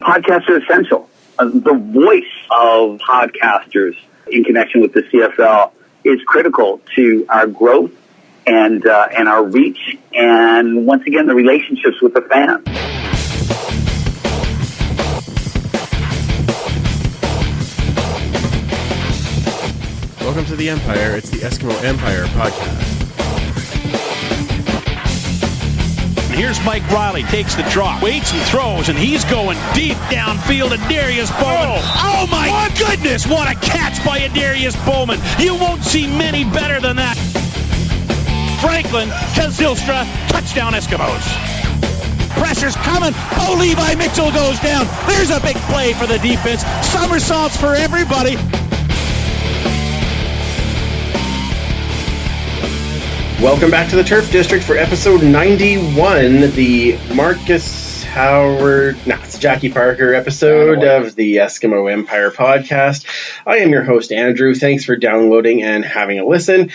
podcasts are essential. The voice of podcasters in connection with the CFL is critical to our growth and our reach, and once again, the relationships with the fans. Welcome to the Empire. It's the Eskimo Empire podcast. And here's Mike Riley, takes the drop, waits and throws, and he's going deep downfield. Darius Bowman. Oh my goodness, what a catch by Darius Bowman. You won't see many better than that. Franklin to Zylstra, touchdown Eskimos. Pressure's coming. Oh, Levi Mitchell goes down. There's a big play for the defense. Somersaults for everybody. Welcome back to the Turf District for episode 91, the Marcus Howard, it's Jackie Parker episode of the Eskimo Empire podcast. I am your host, Andrew. Thanks for downloading and having a listen.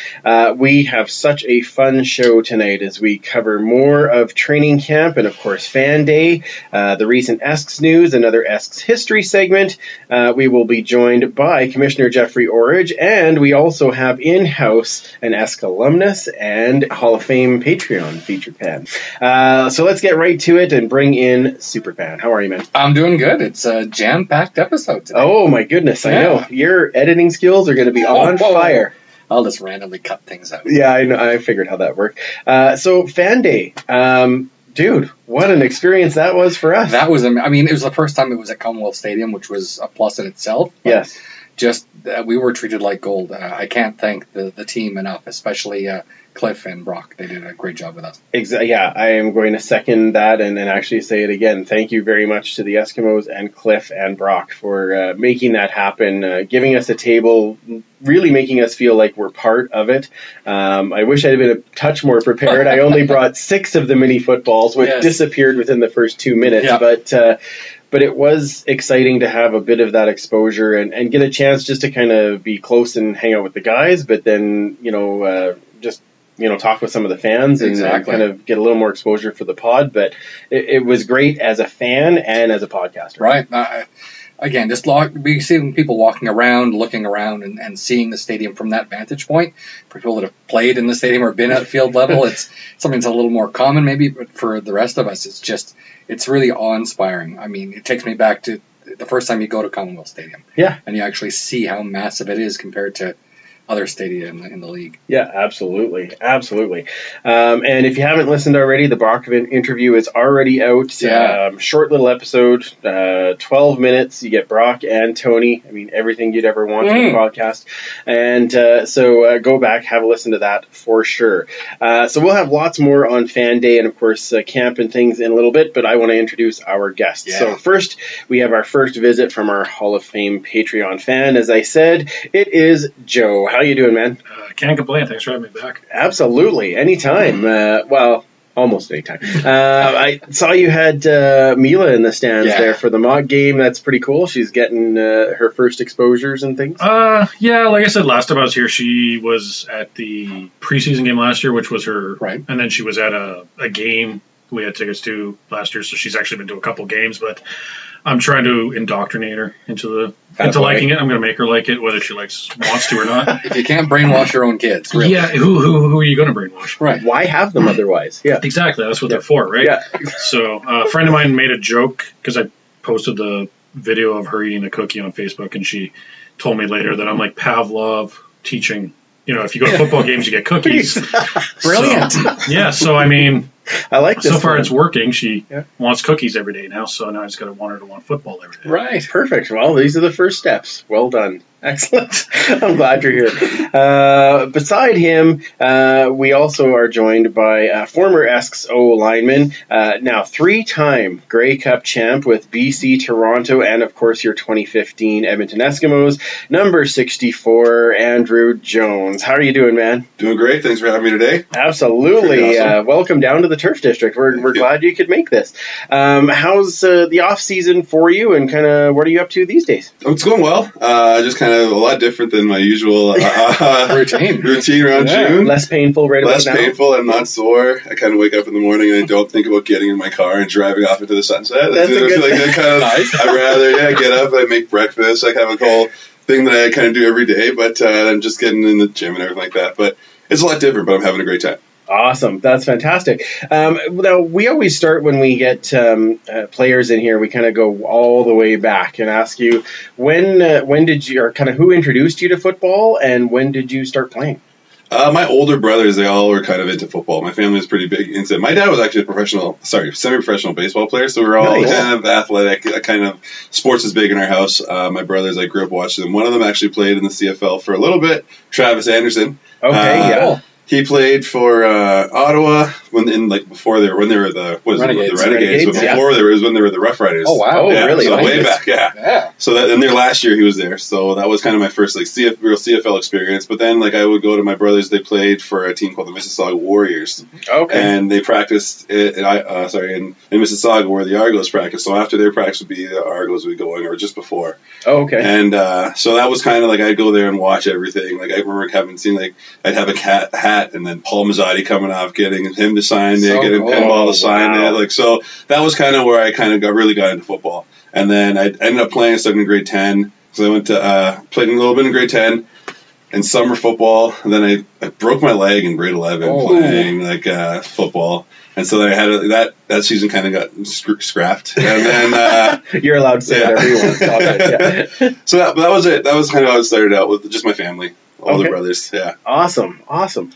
We have such a fun show tonight as we cover more of training camp and, of course, Fan Day, the recent Esks news, another Esks history segment. We will be joined by Commissioner Jeffrey Orridge, and we also have in-house an Esk alumnus and Hall of Fame Patreon featured fan. So let's get right to it and bring in Superfan. How are you, man? I'm doing good. It's a jam-packed episode today. Oh, my goodness. I know. Your editing skills are going to be on fire. I'll just randomly cut things out. Yeah, I know. I figured how that worked. So, Fan Day. Dude, what an experience that was for us. That was, I mean, it was the first time it was at Commonwealth Stadium, which was a plus in itself. Yes. Just, we were treated like gold. I can't thank the team enough, especially Cliff and Brock. They did a great job with us. Yeah, I am going to second that and actually say it again. Thank you very much to the Eskimos and Cliff and Brock for making that happen, giving us a table, really making us feel like we're part of it. I wish I'd been a touch more prepared. I only brought 6 of the mini footballs, which disappeared within the first 2 minutes. Yeah. But it was exciting to have a bit of that exposure and get a chance just to kind of be close and hang out with the guys, but then, talk with some of the fans and kind of get a little more exposure for the pod. But it was great as a fan and as a podcaster. Right. Again, just we see people walking around, looking around, and seeing the stadium from that vantage point. For people that have played in the stadium or been at field level, it's something that's a little more common maybe, but for the rest of us, it's really awe-inspiring. I mean, it takes me back to the first time you go to Commonwealth Stadium. Yeah. And you actually see how massive it is compared to other stadia in the league. Yeah, absolutely. Absolutely. And if you haven't listened already, the Brock interview is already out. Yeah. Short little episode, 12 minutes. You get Brock and Tony. I mean, everything you'd ever want in a podcast. And so go back, have a listen to that for sure. So we'll have lots more on Fan Day and, of course, camp and things in a little bit, but I want to introduce our guests. Yeah. So first, we have our first visit from our Hall of Fame Patreon fan. As I said, it is Joe. How you doing, man? Can't complain. Thanks for having me back. Absolutely. Anytime. Almost anytime. I saw you had Mila in the stands there for the mock game. That's pretty cool. She's getting her first exposures and things. Yeah, like I said, last time I was here, she was at the preseason game last year, which was her. Right. And then she was at a game we had tickets to last year, so she's actually been to a couple games, but I'm trying to indoctrinate her into liking it. I'm going to make her like it, whether she wants to or not. If you can't brainwash your own kids, really. Yeah, who are you going to brainwash? Right. Why have them otherwise? Yeah. Exactly. That's what they're for, right? Yeah. So a friend of mine made a joke because I posted the video of her eating a cookie on Facebook, and she told me later that I'm like Pavlov teaching. If you go to football games, you get cookies. Brilliant. So I mean, I like this. So far, it's working. She wants cookies every day now, so now I just got to want her to want football every day. Right. Perfect. Well, these are the first steps. Well done. Excellent. I'm glad you're here. Beside him, we also are joined by former Esks O lineman, now 3-time Grey Cup champ with BC, Toronto, and of course your 2015 Edmonton Eskimos, number 64, Andrew Jones. How are you doing, man? Doing great. Thanks for having me today. Absolutely. Awesome. Welcome down to the the Turf District. We're glad you could make this. How's the off season for you, and kind of what are you up to these days? It's going well. Just kind of a lot different than my usual routine around June. Less painful right Less about now. painful. I'm not sore. I kind of wake up in the morning and I don't think about getting in my car and driving off into the sunset. That's a good thing. Nice. I'd rather get up, I make breakfast, I have a whole thing that I kind of do every day, but I'm just getting in the gym and everything like that. But it's a lot different, but I'm having a great time. Awesome. That's fantastic. Now, we always start when we get players in here, we kind of go all the way back and ask you, when did you, or kind of who introduced you to football, and when did you start playing? My older brothers, they all were kind of into football. My family was pretty big into it. My dad was actually a semi-professional baseball player, so we were all kind of athletic. Kind of sports is big in our house. My brothers, I grew up watching them. One of them actually played in the CFL for a little bit, Travis Anderson. Okay, He played for Ottawa when they were the Renegades, but before there was when they were the Rough Riders. Oh wow! Yeah, really? So way back, yeah. So in their last year he was there. So that was kind of my first real CFL experience. But then I would go to my brothers. They played for a team called the Mississauga Warriors. Okay. And they practiced in Mississauga where the Argos practiced. So after their practice would be the Argos would be going, or just before. Oh, okay. And so that was kind of I'd go there and watch everything. I remember having seen I'd have a hat, and then Paul Mazzotti coming off, getting him to sign it, getting Pinball to sign it. So that was kind of where I kind of really got into football. And then I ended up playing stuff in grade 10. So I went to played a little bit in grade 10 and summer football. And then I broke my leg in grade 11 playing football. And so then I had that season kind of got scrapped. And then you're allowed to say whatever you want. So that was it. That was kind of how it started out, with just my family. Older brothers, yeah. Awesome.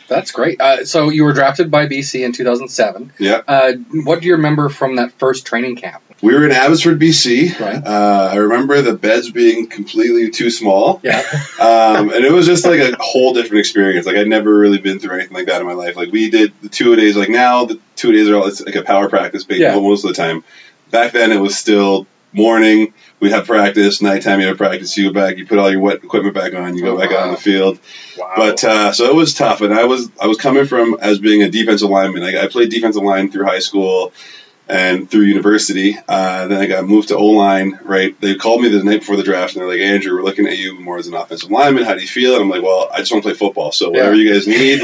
That's great. So you were drafted by BC in 2007. Yeah. What do you remember from that first training camp? We were in Abbotsford, BC. Right. I remember the beds being completely too small. Yeah. And it was just a whole different experience. I'd never really been through anything like that in my life. We did the 2-a-days. Now the 2-a-days are all, it's a power practice most of the time. Back then it was still morning. We'd have practice. Nighttime, you have practice. You go back. You put all your wet equipment back on. You go back out on the field. Wow. But so it was tough. And I was coming from as being a defensive lineman. I played defensive line through high school and through university. Then I got moved to O-line. Right. They called me the night before the draft, and they're like, "Andrew, we're looking at you more as an offensive lineman. How do you feel?" And I'm like, "Well, I just want to play football. So whatever you guys need,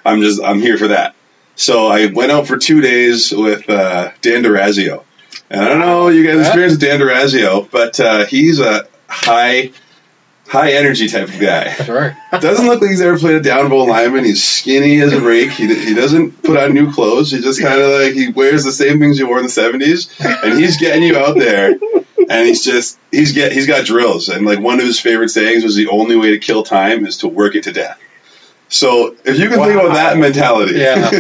I'm here for that." So I went out for 2 days with Dan Durazio. And I don't know you guys experienced Dan Durazio, but he's a high energy type of guy. Sure. Doesn't look like he's ever played a down bowl lineman. He's skinny as a rake. He doesn't put on new clothes. He just kind of he wears the same things he wore in the 70s, and he's getting you out there. And he's got drills. And one of his favorite sayings was, the only way to kill time is to work it to death. So if you can think about that mentality. Yeah.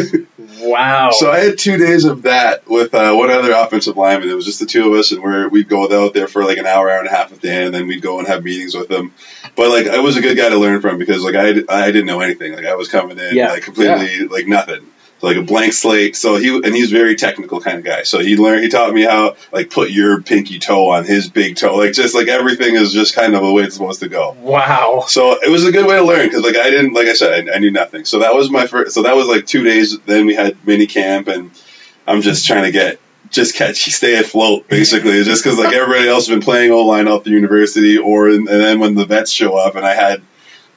Wow. So I had 2 days of that with one other offensive lineman. It was just the two of us, and we'd go out there for an hour and a half with Dan, and then we'd go and have meetings with him. But I was a good guy to learn from, because I didn't know anything. I was coming in completely nothing. So a blank slate. So he's a very technical kind of guy. So he taught me how put your pinky toe on his big toe. Everything is just kind of the way it's supposed to go. Wow. So it was a good way to learn, because I didn't, like I said, I knew nothing. So that was my first. So that was 2 days. Then we had mini camp, and I'm just trying to stay afloat, basically. Just because everybody else has been playing O-line all through university, and then when the vets show up, and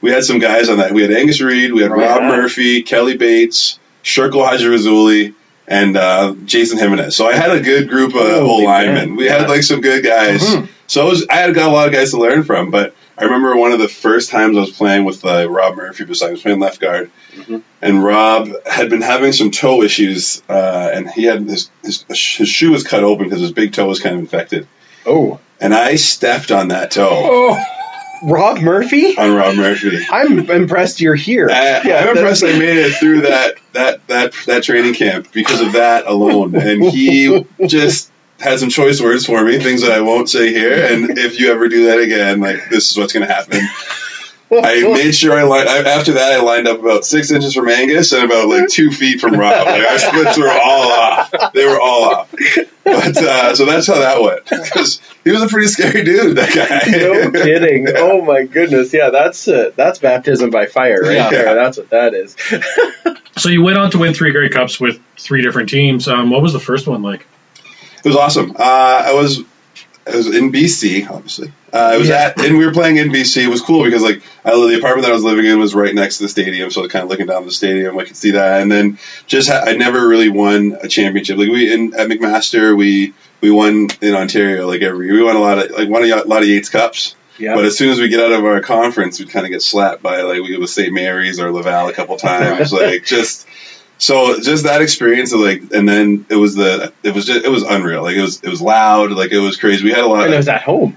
we had some guys on that. We had Angus Reid, we had Rob Murphy, Kelly Bates, Sherko Hajirazuli, and Jason Jimenez. So I had a good group of O-linemen. We had some good guys. Mm-hmm. So I got a lot of guys to learn from. But I remember one of the first times I was playing with Rob Murphy, I was playing left guard, and Rob had been having some toe issues, and he had his shoe was cut open because his big toe was kind of infected. Oh. And I stepped on that toe. Oh. Rob Murphy? On Rob Murphy. I'm impressed you're here. I'm impressed I made it through that training camp because of that alone. And he just had some choice words for me, things that I won't say here. And if you ever do that again, this is what's going to happen. I made sure after that I lined up about 6 inches from Angus and about like 2 feet from Rob. Like our splits were all off. They were all off. But so that's how that went. Because he was a pretty scary dude, that guy. No kidding. Yeah. Oh my goodness. Yeah, that's baptism by fire right there. That's what that is. So you went on to win 3 Grey Cups with 3 different teams. What was the first one like? It was awesome. I was in BC, obviously. And we were playing in BC. It was cool because the apartment that I was living in was right next to the stadium, so kind of looking down the stadium, I could see that. And then I never really won a championship. Like at McMaster, we won in Ontario we won a lot of Yates Cups. Yep. But as soon as we get out of our conference, we'd kind of get slapped by we go to St. Mary's or Laval a couple times, So just that experience of and then it was unreal. It was loud, it was crazy. We had a lot, and it was at home.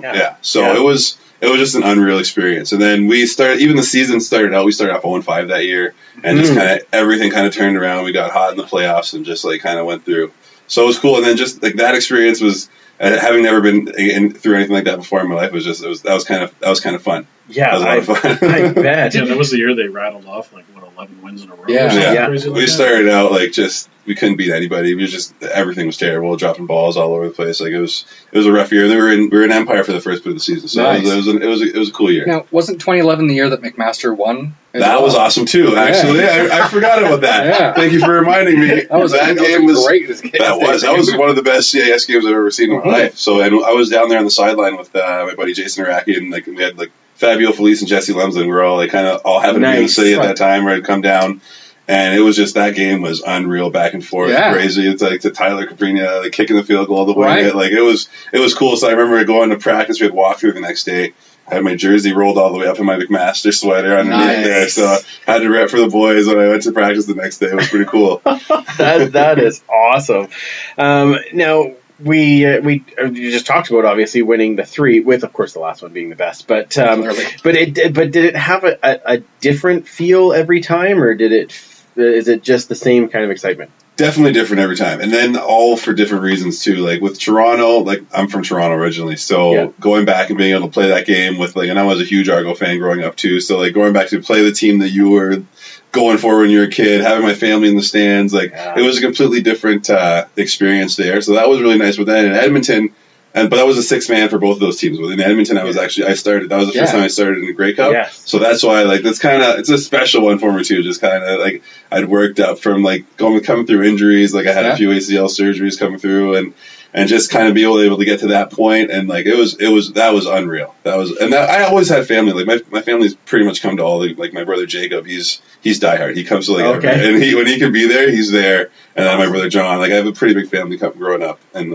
Yeah. So it was just an unreal experience. And then we started. Even the season started out. We started off 0-5 that year, and just kind of everything kind of turned around. We got hot in the playoffs and just kind of went through. So it was cool. And then just that experience was. Having never been through anything like that before in my life, that was kind of fun. Yeah, that was a lot of fun. I bet. Yeah, that was the year they rattled off 11 wins in a row. Yeah. We started out we couldn't beat anybody. Everything was terrible, dropping balls all over the place. It was a rough year. And we were in Empire for the first bit of the season, so nice. it was a cool year. Now, wasn't 2011 the year that McMaster won? That was awesome too. Actually, I forgot about that. Yeah. Thank you for reminding me. That was great. That was one of the best CIS games I've ever seen in my life. So, and I was down there on the sideline with my buddy Jason Araki, and we had Fabio Felice and Jesse Lumsden. We were all all having to be in the city at that time, ready to come down. And it was just, that game was unreal, back and forth, crazy. It's to Tyler Caprina, kicking the field goal to win it. It was cool. So I remember going to practice. We had walkthrough the next day. I had my jersey rolled all the way up in my McMaster sweater underneath there. So I had to rep for the boys when I went to practice the next day. It was pretty cool. that is awesome. Now, we just talked about obviously winning the 3, with of course the last one being the best. But did it have a different feel every time, or is it just the same kind of excitement? Definitely different every time, and then all for different reasons too. With Toronto, I'm from Toronto originally, so going back and being able to play that game with and I was a huge Argo fan growing up too. So going back to play the team that you were going for when you were a kid, having my family in the stands, it was a completely different experience there. So that was really nice. But then in Edmonton. But that was a 6-man for both of those teams. In Edmonton, I started. That was the first time I started in the Grey Cup. Yes. So that's why, it's a special one for me too. Just kind of I'd worked up from coming through injuries. I had a few ACL surgeries coming through, and just kind of be able to get to that point, and that was unreal. I always had family. My family's pretty much come to all my brother Jacob. He's diehard. He comes to and when he can be there, he's there. And then my brother John. I have a pretty big family growing up, and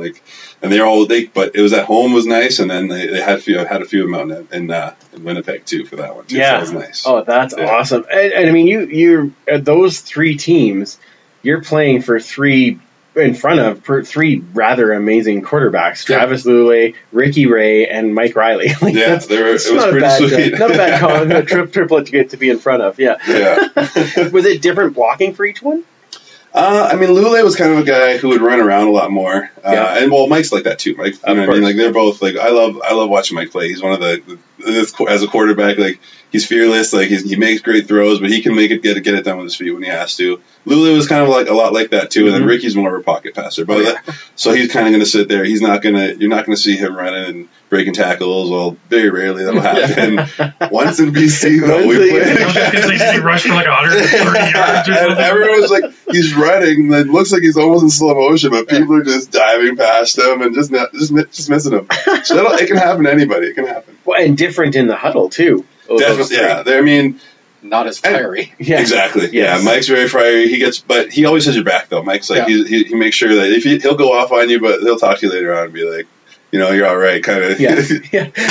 but it was at home was nice, and then they had a few of them out in Winnipeg too for that one too. Yeah, so that was nice. Oh, that's awesome. And I mean, you those 3 teams, you're playing for 3 in front of 3 rather amazing quarterbacks: Travis Lulay, Ricky Ray, and Mike Riley. It was pretty sweet. Not a bad triplet to get to be in front of. Yeah. Was it different blocking for each one? Lulay was kind of a guy who would run around a lot more, and Mike's like that too. Mike, you know what I mean? They're both I love watching Mike play. He's one of as a quarterback, he's fearless. He makes great throws, but he can get it done with his feet when he has to. Lulay was kind of a lot like that too, and then Ricky's more of a pocket passer, but so he's kind of going to sit there. You're not going to see him running and breaking tackles. Well, very rarely that'll happen. Once in BC though, we played. He rushed for 130 yards or something. And everyone was he's running. It looks like he's almost in slow motion, but people are just diving past him and just missing him. So it can happen to anybody. It can happen. Well, and different in the huddle too. Definitely, yeah. Not as fiery. Exactly. Yes. Yeah, Mike's very fiery. But he always has your back though. Mike's he makes sure that he'll go off on you, but he'll talk to you later on and be like, you're all right, kind of. Yeah.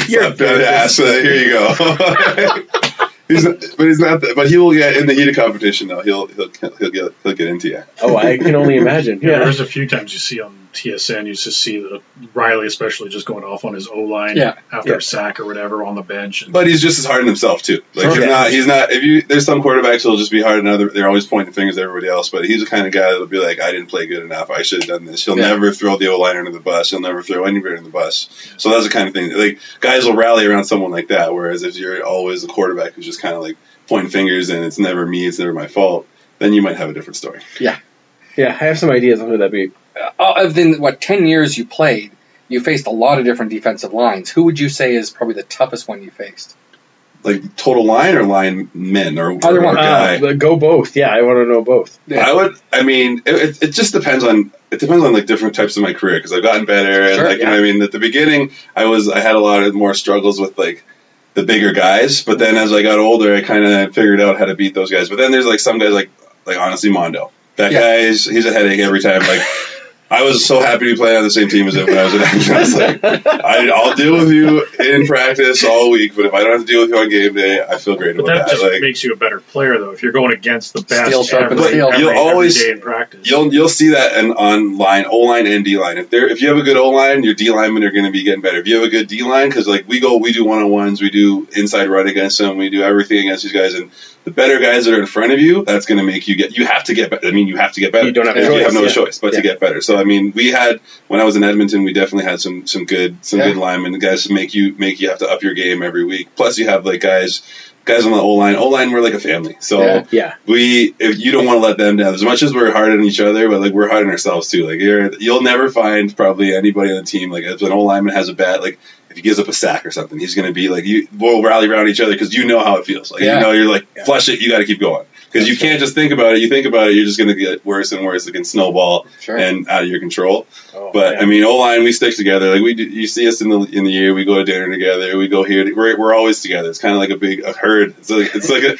You're a good ass. Here you go. But he will get in the heat of competition though. He'll get into you. Oh, I can only imagine. Yeah, there's a few times you see on TSN used to see Riley especially just going off on his O-line after a sack or whatever on the bench. But he's just as hard on himself too. Like he's not. There's some quarterbacks who'll just be hard on other. They're always pointing fingers at everybody else. But he's the kind of guy that'll be like, I didn't play good enough. I should have done this. He'll never throw the O-liner under the bus. He'll never throw anybody under the bus. So that's the kind of thing. Like guys will rally around someone like that. Whereas if you're always a quarterback who's just kind of like pointing fingers and it's never me, it's never my fault, then you might have a different story. Yeah, I have some ideas on who that'd be. Of 10 years you played, you faced a lot of different defensive lines. Who would you say is probably the toughest one you faced? Like total line or line men or either one? Guy? Go both. Yeah, I want to know both. Yeah. It just depends on. It depends on like different types of my career because I've gotten better and you know what I mean. At the beginning, I had a lot of more struggles with like the bigger guys, but then as I got older, I kind of figured out how to beat those guys. But then there's like some guys like honestly Mondo. That guy he's a headache every time. Like I was so happy to be playing on the same team as him when I was in Edmonton. I was like, I'll deal with you in practice all week, but if I don't have to deal with you on game day, I feel great about that. That just makes you a better player, though. If you're going against the best every day in practice, you'll see that on line, O line and D line. If you have a good O line, your D linemen are going to be getting better. If you have a good D line, because like we do 1-on-1s, we do inside run against them, we do everything against these guys, and the better guys that are in front of you, that's going to make you have to get better. I mean, you have to get better. You don't have you have no choice but to get better. So I mean, when I was in Edmonton, we definitely had some good linemen, guys to make you have to up your game every week. Plus, you have like guys on the O line, we're like a family. So if you don't want to let them down, as much as we're hard on each other, but like we're hard on ourselves too. Like you'll never find probably anybody on the team like if an O lineman has a bad like. If he gives up a sack or something, he's going to be like, we'll rally around each other because you know how it feels. Like, you're like, flush it, you got to keep going. Because you can't just think about it. You think about it, you're just going to get worse and worse. It can snowball and out of your control. I mean, O-line, we stick together. Like you see us in the year, we go to dinner together, we go here. We're always together. It's kind of like a herd. It's like a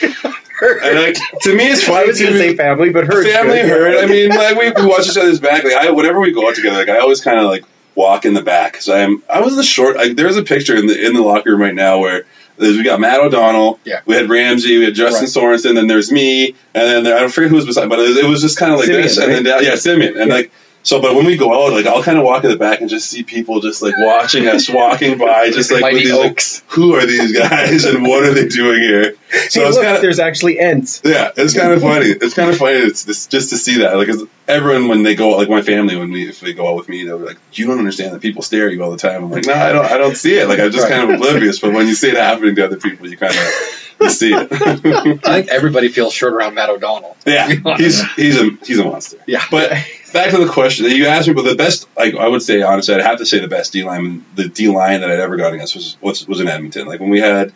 herd. And like, to me, it's funny. I was going to say family, but herd. Family, herd. I mean, like we watch each other's back. Like whenever we go out together, like I always kind of like walk in the back because I was the short. There's a picture in the locker room right now where we got Matt O'Donnell, we had Ramsey, we had Justin Sorensen, then there's me, and then I don't forget who was beside, but it was just kind of like Simeon, this, and then Simeon, and like. So, but when we go out, like I'll kind of walk in the back and just see people just like watching us, walking by, just like with these, like, who are these guys and what are they doing here? So it's kind of there's actually ends. Yeah, it's kind of funny. It's kind of funny. It's just to see that, like, 'cause everyone when they go, like my family, if they go out with me, they'll be like, "You don't understand that people stare at you all the time." I'm like, "No, I don't see it. Like I'm just kind of oblivious." But when you see it happening to other people, you kind of see it. I think everybody feels short around Matt O'Donnell. Yeah, he's a monster. Yeah, but. Back to the question you asked me, but the best, like I would say honestly, I'd have to say the best D line that I'd ever got against was in Edmonton. Like when we had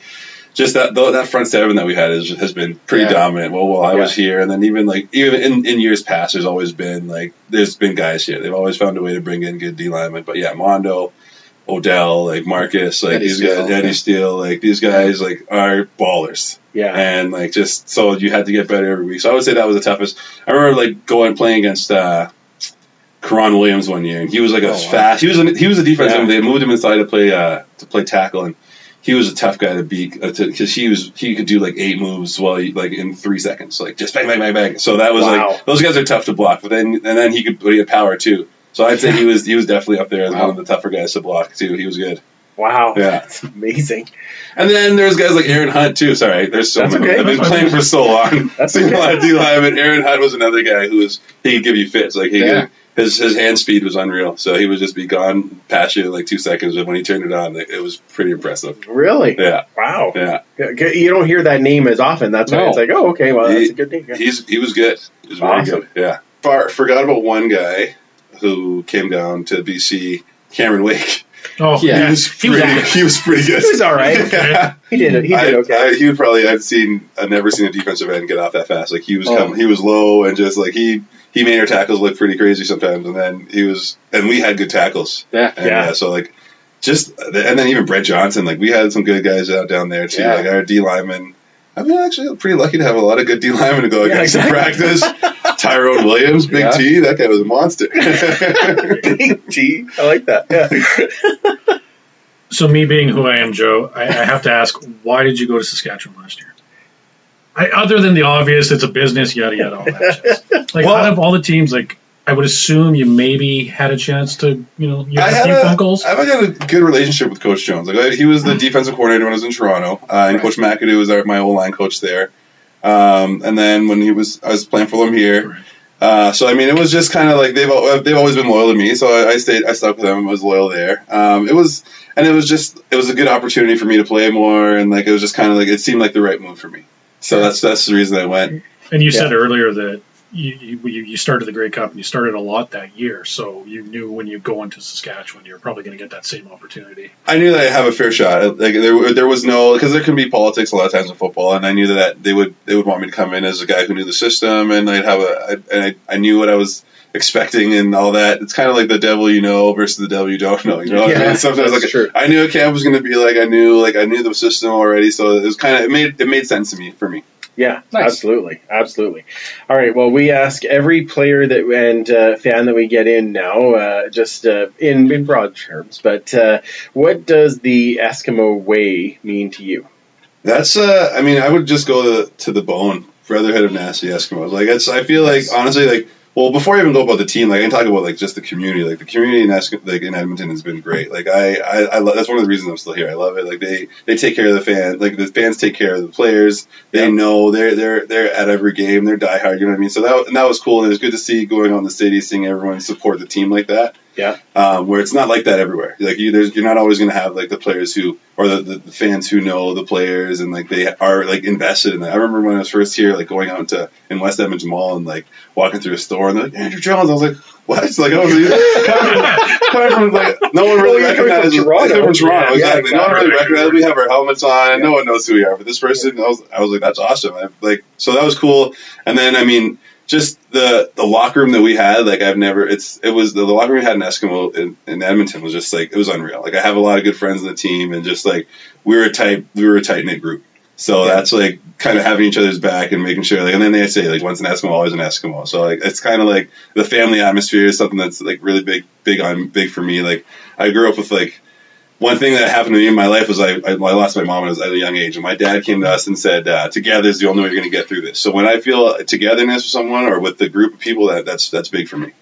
just that front seven that we had has been pretty dominant. While I was here, and then even in years past, there's been guys here. They've always found a way to bring in good D linemen. But yeah, Mondo, Odell, like Marcus, like these guys, Eddie Steele, like these guys, like are ballers. Yeah, and like just so you had to get better every week. So I would say that was the toughest. I remember like playing against. Karan Williams one year, and he was like fast. He was a defensive end. They moved him inside to play tackle, and he was a tough guy to beat because he could do like 8 moves in 3 seconds, like just bang bang bang bang. So that was like those guys are tough to block, but then he had power too. So I'd say he was definitely up there as one of the tougher guys to block too. He was good. Wow, yeah, that's amazing. And then there's guys like Aaron Hunt too. Sorry, there's so many. Okay. I've been playing for so long. That's a lot of D-linemen. Aaron Hunt was another guy he could give you fits. Like his hand speed was unreal. So he would just be gone past you in like 2 seconds. But when he turned it on, it was pretty impressive. Really? Yeah. Wow. Yeah. You don't hear that name as often. That's why it's like, oh, okay, well, that's a good name. Yeah. He was good. He was very good. Yeah. Forgot about one guy who came down to BC, Cameron Wake. Oh yeah, he was pretty good. He was all right. Yeah. He did okay. I've never seen a defensive end get off that fast. Like he was low and just like he made our tackles look pretty crazy sometimes. And then we had good tackles. Yeah. And, so like and then even Brett Johnson, like we had some good guys out down there too. Yeah. Like our D linemen. I mean, actually, I'm pretty lucky to have a lot of good D linemen to go against in practice. Tyrone Williams, Big T, that guy was a monster. Big T, I like that. Yeah. So me being who I am, Joe, I have to ask, why did you go to Saskatchewan last year? Other than the obvious, it's a business, yada yada, all that shit. Like out of all the teams, like I would assume you maybe had a chance to, you had a few phone calls. I've had a good relationship with Coach Jones. Like he was the defensive coordinator when I was in Toronto, and Coach McAdoo was my O-line coach there. And then when I was playing for them here. So I mean, it was just kind of like they've always been loyal to me. So I stuck with them. I was loyal there. It was a good opportunity for me to play more, and like it was just kind of like it seemed like the right move for me. So that's the reason I went. And you said earlier that you started the Grey Cup and you started a lot that year, so you knew when you go into Saskatchewan you're probably going to get that same opportunity. I knew that I'd have a fair shot. Like there was no, because there can be politics a lot of times in football, and I knew that they would want me to come in as a guy who knew the system, and I knew what I was expecting and all that. It's kind of like the devil you know versus the devil you don't know. You know, what I mean? Sometimes like true. I knew a camp was going to be like I knew the system already, so it was kind of it made sense for me. Yeah, nice. Absolutely. All right, well, we ask every player and fan that we get in now, just in broad terms, but what does the Eskimo way mean to you? That's, I would just go to the bone, Brotherhood of Nasty Eskimos. Like, I feel like, honestly, like, well, before I even go about the team, like I can talk about like just the community. Like the community in Edmonton has been great. Like I love, that's one of the reasons I'm still here. I love it. Like they take care of the fans. Like the fans take care of the players. They know they're at every game. They're diehard. You know what I mean? So that was cool, and it was good to see going on the city, seeing everyone support the team like that. Yeah. Where it's not like that everywhere. Like you're not always going to have like the players who or the fans who know the players and like they are like invested in that. I remember when I was first here, like going out in West Edmonton Mall and like walking through a store and they're like, Andrew Jones. I was like, what? It's like, coming from like no one really recognizes Toronto. From Toronto, exactly. No one really recognizes. We have our helmets on and no one knows who we are. But this person, I was like, that's awesome. So that was cool. And then just the locker room that we had, like it was the locker room we had in Eskimo in Edmonton was just like, it was unreal. Like I have a lot of good friends in the team and just like we were a tight knit group. So that's like kind of having each other's back and making sure like, and then they say like once an Eskimo, always an Eskimo. So like, it's kind of like the family atmosphere is something that's like really big for me. Like I grew up with like, one thing that happened to me in my life was I lost my mom at a young age, and my dad came to us and said, together is the only way you're going to get through this. So when I feel togetherness with someone or with the group of people, that's big for me.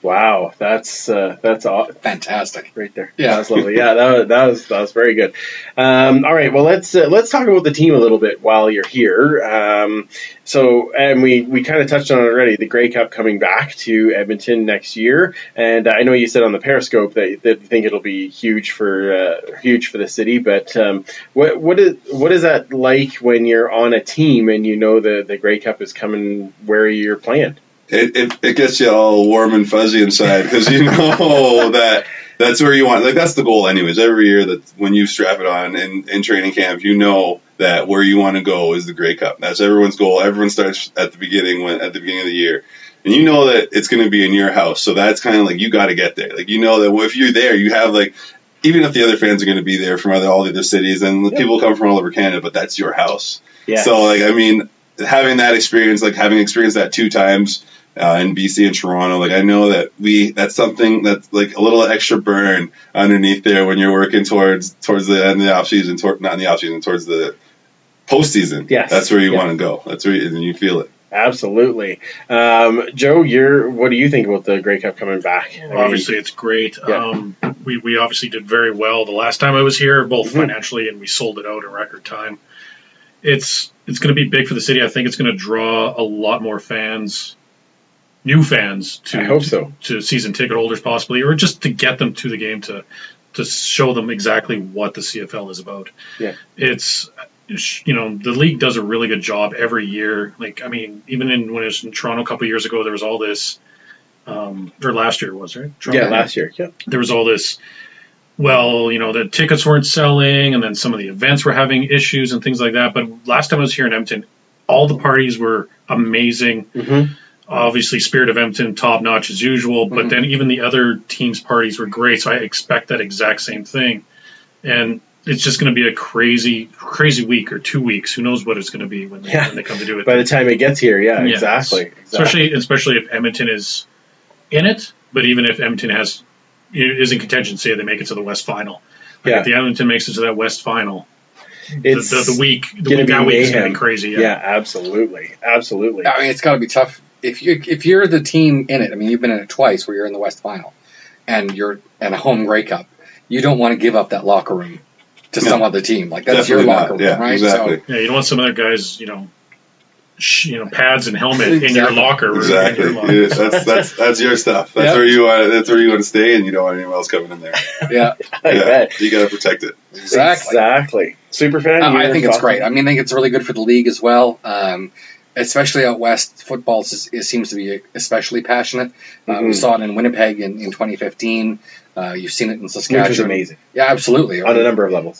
Wow, that's fantastic right there. Yeah, that's lovely. Yeah, that was very good. All right, well let's talk about the team a little bit while you're here. And we kind of touched on it already. The Grey Cup coming back to Edmonton next year, and I know you said on the Periscope that you think it'll be huge for the city. But what is that like when you're on a team and you know the Grey Cup is coming where you're playing? It gets you all warm and fuzzy inside because you know that's where you want. Like that's the goal, anyways. Every year that when you strap it on in training camp, you know that where you want to go is the Grey Cup. That's everyone's goal. Everyone starts at the beginning of the year, and you know that it's going to be in your house. So that's kind of like you got to get there. Like you know that if you're there, you have like. Even if the other fans are going to be there from all the other cities, and people come from all over Canada, but that's your house. Yeah. So like having that experience, like having experienced that 2 times in BC and Toronto, like I know that that's something that's like a little extra burn underneath there when you're working towards the end of the off season, not in the off season, towards the postseason. Yes. That's where you want to go. That's where you feel it. Absolutely. Joe, what do you think about the Grey Cup coming back? Well, obviously, it's great. Yeah. We obviously did very well the last time I was here, both financially and we sold it out in record time. It's going to be big for the city. I think it's going to draw a lot more fans, new fans, I hope so. to season ticket holders possibly, or just to get them to the game to show them exactly what the CFL is about. Yeah. It's the league does a really good job every year. Like, I mean, even when it was in Toronto a couple of years ago, there was all this, or last year it was, right? Toronto, yeah, last year. Yeah. There was all this, the tickets weren't selling, and then some of the events were having issues and things like that. But last time I was here in Edmonton, all the parties were amazing. Mm-hmm. Obviously, Spirit of Edmonton, top notch as usual. But then even the other teams' parties were great. So I expect that exact same thing. And it's just going to be a crazy week or 2 weeks. Who knows what it's going to be when they come to do it. By the time it gets here, exactly. Especially if Edmonton is in it, but even if Edmonton is in contention, say they make it to the West Final. If the Edmonton makes it to that West Final, the week that week is going to be crazy. Yeah, absolutely. I mean, it's got to be tough if you're the team in it, I mean, you've been in it twice where you're in the West Final, and you're in a home Grey Cup, you don't want to give up that locker room to some other team. Like, that's your locker room, right? Exactly. So, you don't want some other guys, pads and helmet in your locker room. Exactly. That's your stuff. That's where you want. That's where you want to stay, and you don't want anyone else coming in there. Yeah, you got to protect it. Exactly. Superfan. I think it's great. I mean, I think it's really good for the league as well. Especially out west, football seems to be especially passionate. We saw it in Winnipeg in 2015. You've seen it in Saskatchewan. Which was amazing. Yeah, absolutely. On a number of levels.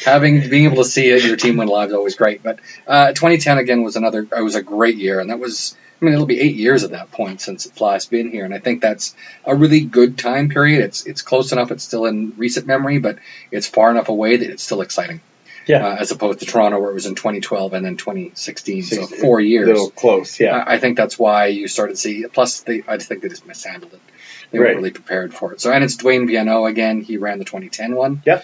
Being able to see it, your team win live is always great. But 2010 again was a great year, and that was, it'll be 8 years at that point since it's last been here, and I think that's a really good time period. It's close enough; it's still in recent memory, but it's far enough away that it's still exciting. Yeah. As opposed to Toronto, where it was in 2012 and then 2016, so 4 years. A little close, yeah. I think that's why you started to see. Plus, I just think they just mishandled it. They weren't really prepared for it. So, and it's Dwayne Bienneau again. He ran the 2010 one. Yep.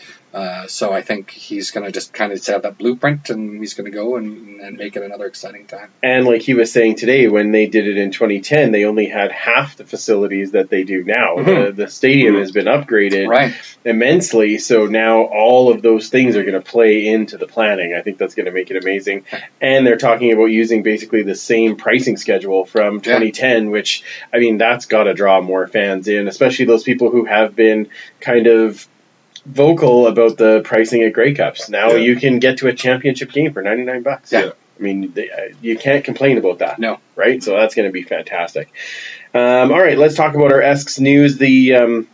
So I think he's going to just kind of have that blueprint, and he's going to go and make it another exciting time. And like he was saying today, when they did it in 2010, they only had half the facilities that they do now. The stadium has been upgraded immensely, so now all of those things are going to play into the planning. I think that's going to make it amazing. And they're talking about using basically the same pricing schedule from 2010, which, that's got to draw more fans in, especially those people who have been kind of vocal about the pricing at Grey Cups. Now you can get to a championship game for $99. Yeah. You can't complain about that. No. Right? So that's going to be fantastic. All right, let's talk about our Esks news. The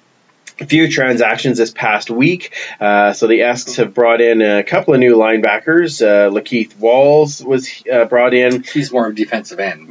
few transactions this past week. So the Esks have brought in a couple of new linebackers. Lakeith Walls was brought in. He's more of a defensive end.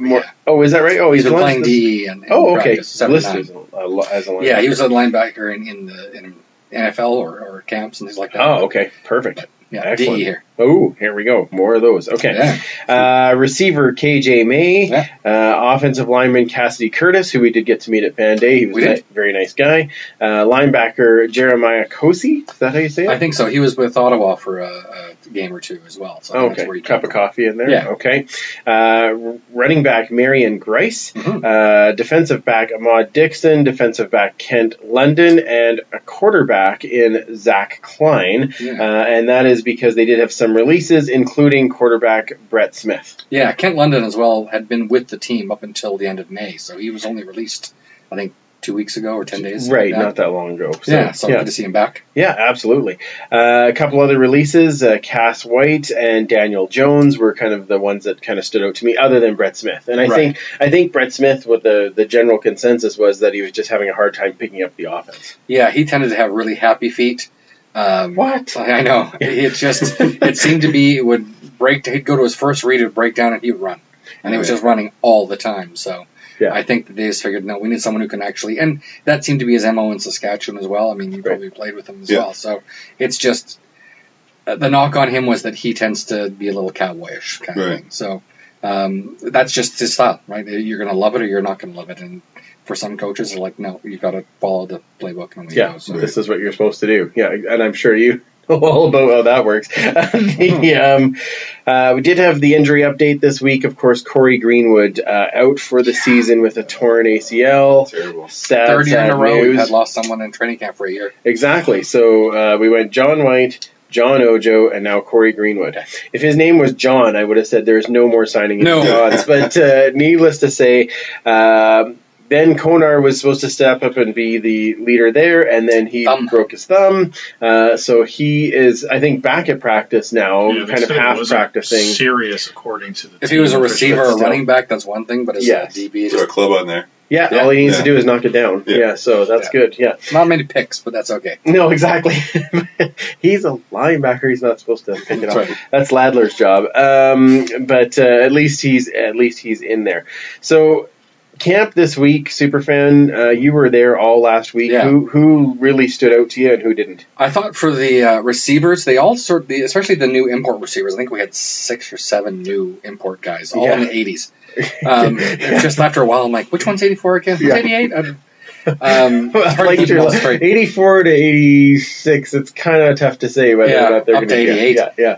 Oh, is that right? Oh, he's been playing DE and okay. Listed as a linebacker. Yeah, he was a linebacker in NFL or camps and things like that. Oh, okay. Perfect. Excellent. DE here. Oh, here we go. More of those. Okay. Receiver KJ May. Offensive lineman Cassidy Curtis, who we did get to meet at Fan Day. He was a very nice guy. Linebacker Jeremiah Kosi. Is that how you say it? I think so. He was with Ottawa for a game or two as well. So that's where he cup of coffee in there? Yeah. Okay. Running back Marion Grice. Defensive back Ahmad Dixon. Defensive back Kent London. And a quarterback in Zach Klein. And that is because they did have some releases, including quarterback Brett Smith. Yeah, Kent London as well had been with the team up until the end of May, so he was only released, I think, 2 weeks ago or 10 days. Right, not that long ago. So good to see him back. Yeah, absolutely. A couple other releases, Cass White and Daniel Jones were kind of the ones that kind of stood out to me, other than Brett Smith. And I think Brett Smith, what the general consensus was that he was just having a hard time picking up the offense. Yeah, he tended to have really happy feet. What? I know. It seemed to be, it would break, he'd go to his first read, it would break down, and he would run. And he was just running all the time. So I think that they just figured, no, we need someone who can actually, and that seemed to be his MO in Saskatchewan as well. You probably played with him as well. So it's just, the knock on him was that he tends to be a little cowboyish kind of thing. So that's just his style, right? You're going to love it or you're not going to love it. And for some coaches, they're like, no, you've got to follow the playbook. And go. So this is what you're supposed to do. Yeah, and I'm sure you know all about how that works. We did have the injury update this week. Of course, Corey Greenwood out for the season with a torn ACL. Terrible. Third year in a row, we had lost someone in training camp for a year. Exactly. So we went John White, John Ojo, and now Corey Greenwood. If his name was John, I would have said there's no more signing in odds. But needless to say, Ben Konar was supposed to step up and be the leader there, and then he broke his thumb. So he is, I think, back at practice now, kind of half practicing. Serious, according to the If he was a receiver or running back, that's one thing, but as a DB, there's a club on there. Yeah, all he needs to do is knock it down. Yeah, so that's good. Yeah, not many picks, but that's okay. No, exactly. He's a linebacker. He's not supposed to pick it up. Right. That's Ladler's job. But at least he's in there. So camp this week, Superfan. You were there all last week. Yeah. Who really stood out to you and who didn't? I thought for the receivers, they all especially the new import receivers. I think we had 6 or 7 new import guys, all in the 80s. Just after a while, I'm like, which one's 84 again? Who's 88? Like 84 to 86, it's kind of tough to say whether or not they're going to get 88. Yeah.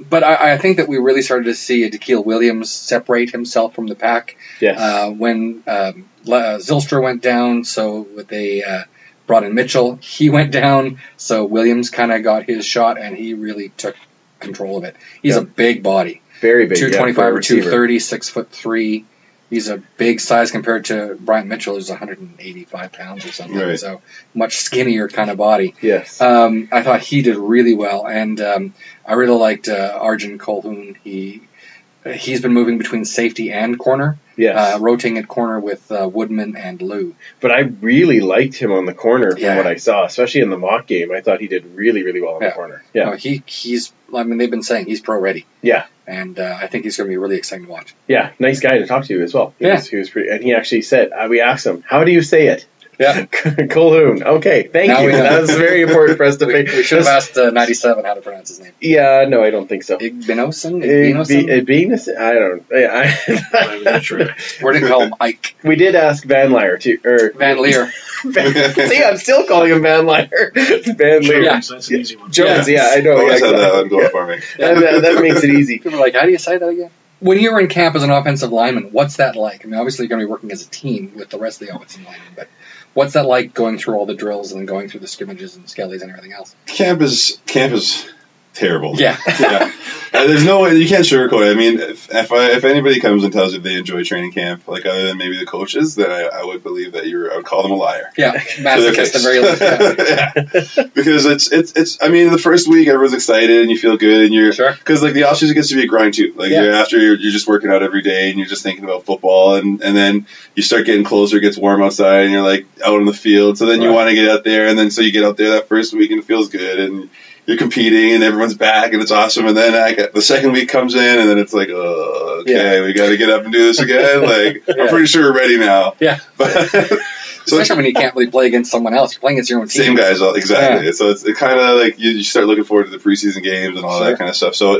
But I think that we really started to see Daikiel Williams separate himself from the pack. Yes. When Zylstra went down, so they brought in Mitchell. He went down, so Williams kind of got his shot, and he really took control of it. He's a big body. Very big. 225 or 230, 6'3". He's a big size compared to Brian Mitchell, who's 185 pounds or something. Right. So much skinnier kind of body. Yes. I thought he did really well, and I really liked Arjun Colhoun. He's been moving between safety and corner. Yes. Rotating at corner with Woodman and Liu. But I really liked him on the corner from Yeah. what I saw, especially in the mock game. I thought he did really, really well on the corner. Yeah. No, he's. I mean, they've been saying he's pro ready. Yeah. And I think he's going to be really exciting to watch. Yeah. Nice guy to talk to as well. He was pretty, and he actually said, we asked him, how do you say it? Yeah. Colhoun. Okay, thank Now you. we know. That was very important for us to pay. We should have asked 97 how to pronounce his name. Yeah, no, I don't think so. Igbinosun? Igbinosun? I don't know. We're going to call him Ike. We did ask Van Lier, too. Or Van Leer. See, I'm still calling him Van Lier. Van Lier. Jones, that's an easy one. Jones, yeah, I know. Always had that one going for me. That makes it easy. People are like, how do you say that again? When you were in camp as an offensive lineman, what's that like? I mean, obviously you're going to be working as a team with the rest of the offensive linemen, but what's that like going through all the drills and then going through the scrimmages and skellies and everything else? Camp is terrible. Yeah. Yeah. There's no way, you can't sugarcoat it. I mean, if anybody comes and tells you they enjoy training camp, like other than maybe the coaches, then I would believe that I would call them a liar. Yeah, masochist at the very least. Yeah. Because it's I mean, the first week everyone's excited and you feel good and you're, because like the off season gets to be a grind too. Like you're just working out every day and you're just thinking about football and then you start getting closer, it gets warm outside and you're like out in the field. So then you want to get out there and then so you get out there that first week and it feels good and you're competing and everyone's back and it's awesome and then the second week comes in and then it's like, oh, okay, we got to get up and do this again. Like I'm pretty sure we're ready now. Yeah. Especially when you can't really play against someone else. You're playing against your own team. Same guys, exactly. Yeah. So it's kind of like you start looking forward to the preseason games and all that kind of stuff. So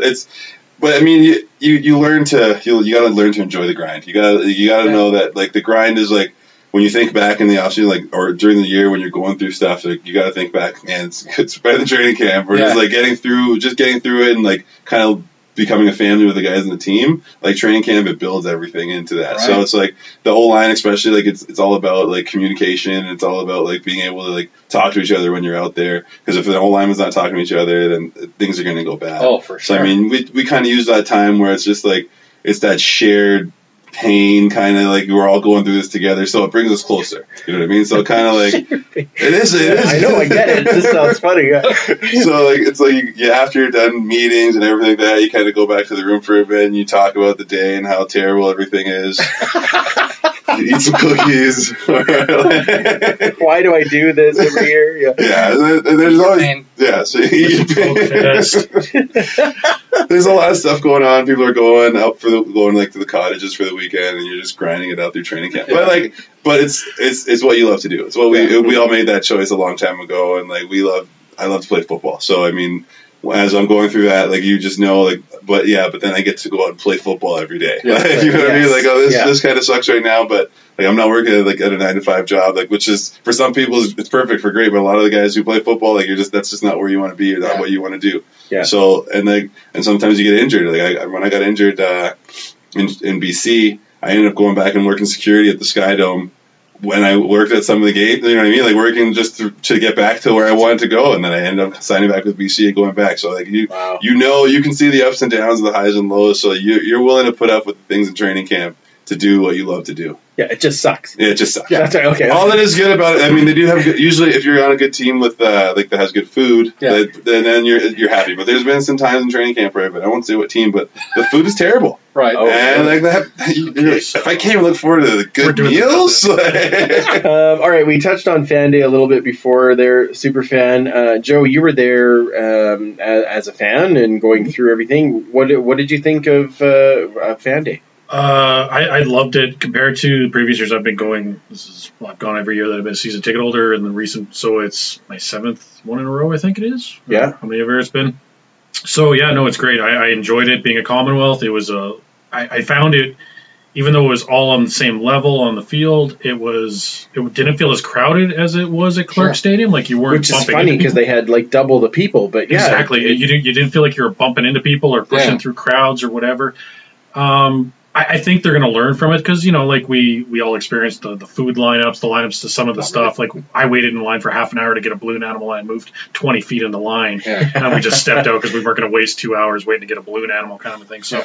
but I mean, you learn to you got to learn to enjoy the grind. You got to know that like the grind is like. When you think back in the offseason, like, or during the year when you're going through stuff, like, you got to think back, man, it's better than training camp, or just like getting through it and like kind of becoming a family with the guys in the team. Like training camp, it builds everything into that. Right. So it's like the whole line, especially like it's all about like communication. And it's all about like being able to like talk to each other when you're out there. Because if the whole line is not talking to each other, then things are going to go bad. Oh, for sure. So I mean, we kind of use that time where it's just like it's that shared pain, kind of like we're all going through this together, so it brings us closer. You know what I mean? So kind of like it is. I know, I get it. This sounds funny. Yeah. So like it's like you after you're done meetings and everything like that, you kind of go back to the room for a bit and you talk about the day and how terrible everything is. You eat some cookies. Why do I do this every year? Yeah. There's always so you there's a lot of stuff going on. People are going out going like to the cottages for the weekend, and you're just grinding it out through training camp. But it's what you love to do. It's what we all made that choice a long time ago, and like I love to play football. So I mean, as I'm going through that, like you just know, like, but then I get to go out and play football every day. Yeah, like, you know what I mean? Like, oh, this kind of sucks right now, but like I'm not working at a 9-to-5 job, like, which is for some people it's perfect for great, but a lot of the guys who play football, like that's just not where you want to be or not what you want to do. Yeah. So and sometimes you get injured. Like when I got injured in BC, I ended up going back and working security at the Sky Dome. When I worked at some of the games, you know what I mean? Like working just to get back to where I wanted to go, and then I ended up signing back with BC and going back. So like you can see the ups and downs, the highs and lows. So you're willing to put up with the things in training camp to do what you love to do. Yeah, it just sucks. Yeah, it just sucks. Yeah, that's right. Okay. All that is good about it, I mean, they do have usually if you're on a good team with that has good food, then you're happy. But there's been some times in training camp where I won't say what team, but the food is terrible. Right. Oh, and like that, if I can't even look forward to the good meals. All right, we touched on Fan Day a little bit before there, super fan. Joe, you were there as a fan and going through everything. What did you think of Fan Day? I loved it compared to the previous years I've been going. I've gone every year that I've been a season ticket holder, and so it's my 7th one in a row, I think it is. Yeah. How many ever it's been? So yeah, no, it's great. I enjoyed it being a Commonwealth. It was I found it even though it was all on the same level on the field, it didn't feel as crowded as it was at Clark Stadium. Like you weren't Which is bumping funny into because they had like double the people, but yeah. Exactly. You didn't feel like you were bumping into people or pushing through crowds or whatever. I think they're going to learn from it because, like we all experienced the food lineups, the lineups to some of the stuff. Like I waited in line for half an hour to get a balloon animal and moved 20 feet in the line. And we just stepped out because we weren't going to waste 2 hours waiting to get a balloon animal kind of a thing. So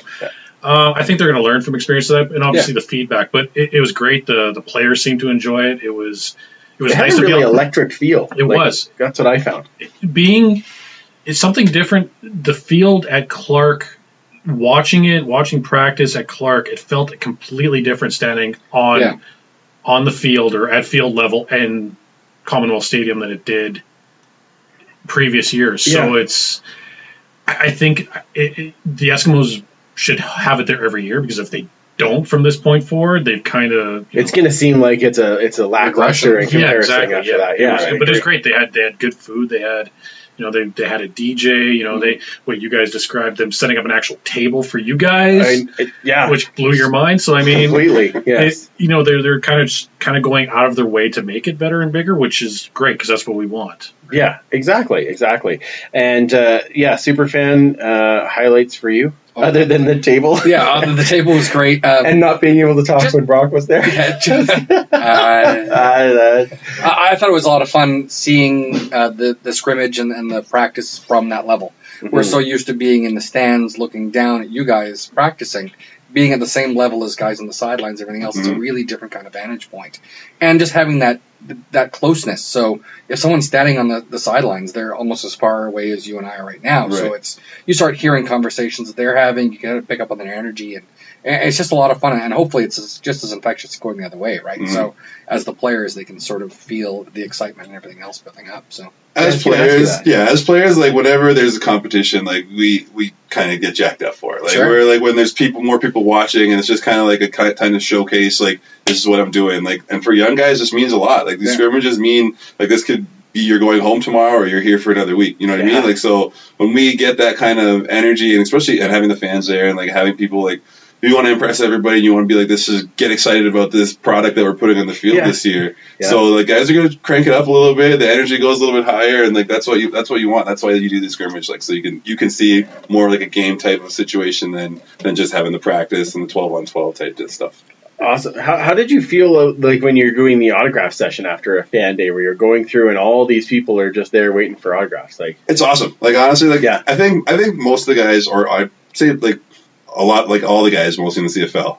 I think they're going to learn from experience of that and obviously the feedback. But it was great. The players seemed to enjoy it. It was it nice had a to really electric feel. It was. That's what I found. It's something different. The field at Clark, watching practice at Clark, it felt completely different standing on the field or at field level in Commonwealth Stadium than it did previous years. So I think the Eskimos should have it there every year because if they don't from this point forward, they've kind of it's going to seem like it's a lackluster in comparison after that. But it was great. They had good food. They had they had a DJ. What you guys described them setting up an actual table for you guys. Which blew your mind. So I mean, completely. Yes. They're kind of going out of their way to make it better and bigger, which is great because that's what we want. Yeah, exactly. And Superfan highlights for you. Other than the table? The table was great. And not being able to talk when Brock was there? I thought it was a lot of fun seeing the scrimmage and the practice from that level. We're so used to being in the stands looking down at you guys practicing. Being at the same level as guys on the sidelines, everything else is a really different kind of vantage point. And just having that closeness. So if someone's standing on the sidelines, they're almost as far away as you and I are right now. Right. So you start hearing conversations that they're having, you can pick up on their energy, and it's just a lot of fun. And hopefully it's just as infectious going the other way, right? So as the players, they can sort of feel the excitement and everything else building up. So as players, like whenever there's a competition, like we kind of get jacked up for it. Like we're like when there's more people watching, and it's just kind of like a kind of showcase. Like this is what I'm doing. Like, and for young guys, this means a lot. Like these scrimmages mean like this could be you're going home tomorrow or you're here for another week. You know what I mean? Like so when we get that kind of energy, and especially and having the fans there and like having people like. You want to impress everybody, and you want to be like, get excited about this product that we're putting on the field this year. Yeah. So like guys are going to crank it up a little bit. The energy goes a little bit higher, and like that's what you want. That's why you do the scrimmage, like so you can see more like a game type of situation than just having the practice and the 12-on-12 type of stuff. Awesome. How did you feel like when you're doing the autograph session after a fan day where you're going through and all these people are just there waiting for autographs? Like it's awesome. Like honestly, like I think most of the guys, or I'd say like. A lot, like all the guys mostly in the CFL,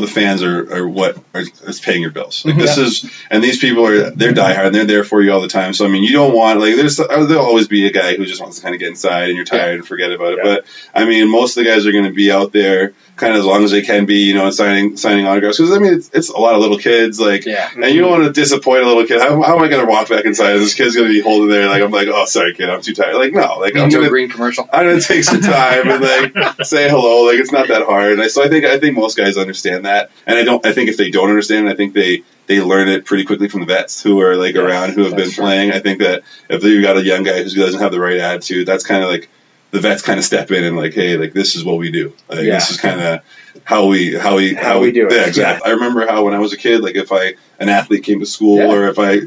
the fans are what is paying your bills. Like this is, and these people they're diehard and they're there for you all the time. So I mean, you don't want like there'll always be a guy who just wants to kind of get inside and you're tired and forget about it. But I mean, most of the guys are going to be out there kind of as long as they can be, signing autographs. Because I mean, it's a lot of little kids, like, and you don't want to disappoint a little kid. How am I going to walk back inside and this kid's going to be holding there? Like I'm like, oh sorry kid, I'm too tired. Like no, like I'm going to green commercial. I'm going to take some time and like say hello. Like it's not that hard. And so I think most guys understand that, and I think if they don't understand it, I think they learn it pretty quickly from the vets who are like around, who have been playing. I think that if you got a young guy who doesn't have the right attitude, that's kind of like the vets kind of step in and like, hey, like this is what we do. Like this is kind of how we do it. Yeah, exactly. I remember how when I was a kid, like if an athlete came to school or if I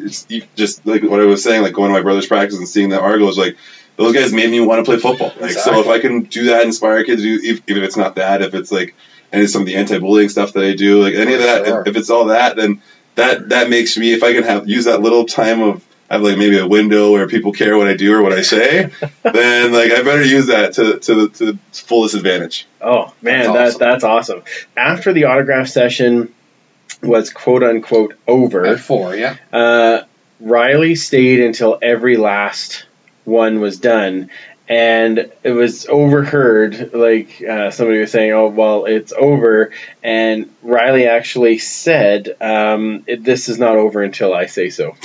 just like what I was saying, like going to my brother's practice and seeing the Argos, like those guys made me want to play football. Like so if I can do that, inspire kids to do, even if it's not that, if it's like and some of the anti-bullying stuff that I do, like any of that, if it's all that, then that makes me, if I can use that little time of, I have like maybe a window where people care what I do or what I say, then like I better use that to the fullest advantage. Oh man, that's awesome. After the autograph session was quote unquote over at 4, Riley stayed until every last one was done. And it was overheard, like somebody was saying, oh, well, it's over. And Riley actually said, this is not over until I say so.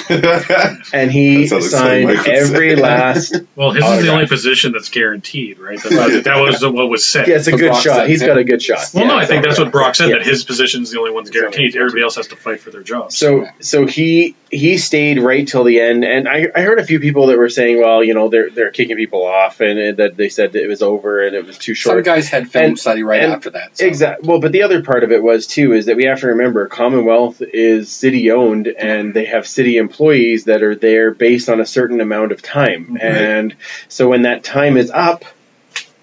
And he signed every last Well, his autograph. Is the only position that's guaranteed, right? That was what was said. Yeah, it's a good Brock shot. He's got a good shot. Well, no, I think that's what Brock said, that his position is the only one that's guaranteed. Everybody else has to fight for their job. So he stayed right till the end. And I heard a few people that were saying, well, they're kicking people off off, and that they said that it was over and it was too short. Some guys had film study right after that. So. Exactly. Well, but the other part of it was too is that we have to remember Commonwealth is city owned, and they have city employees that are there based on a certain amount of time, and so when that time is up.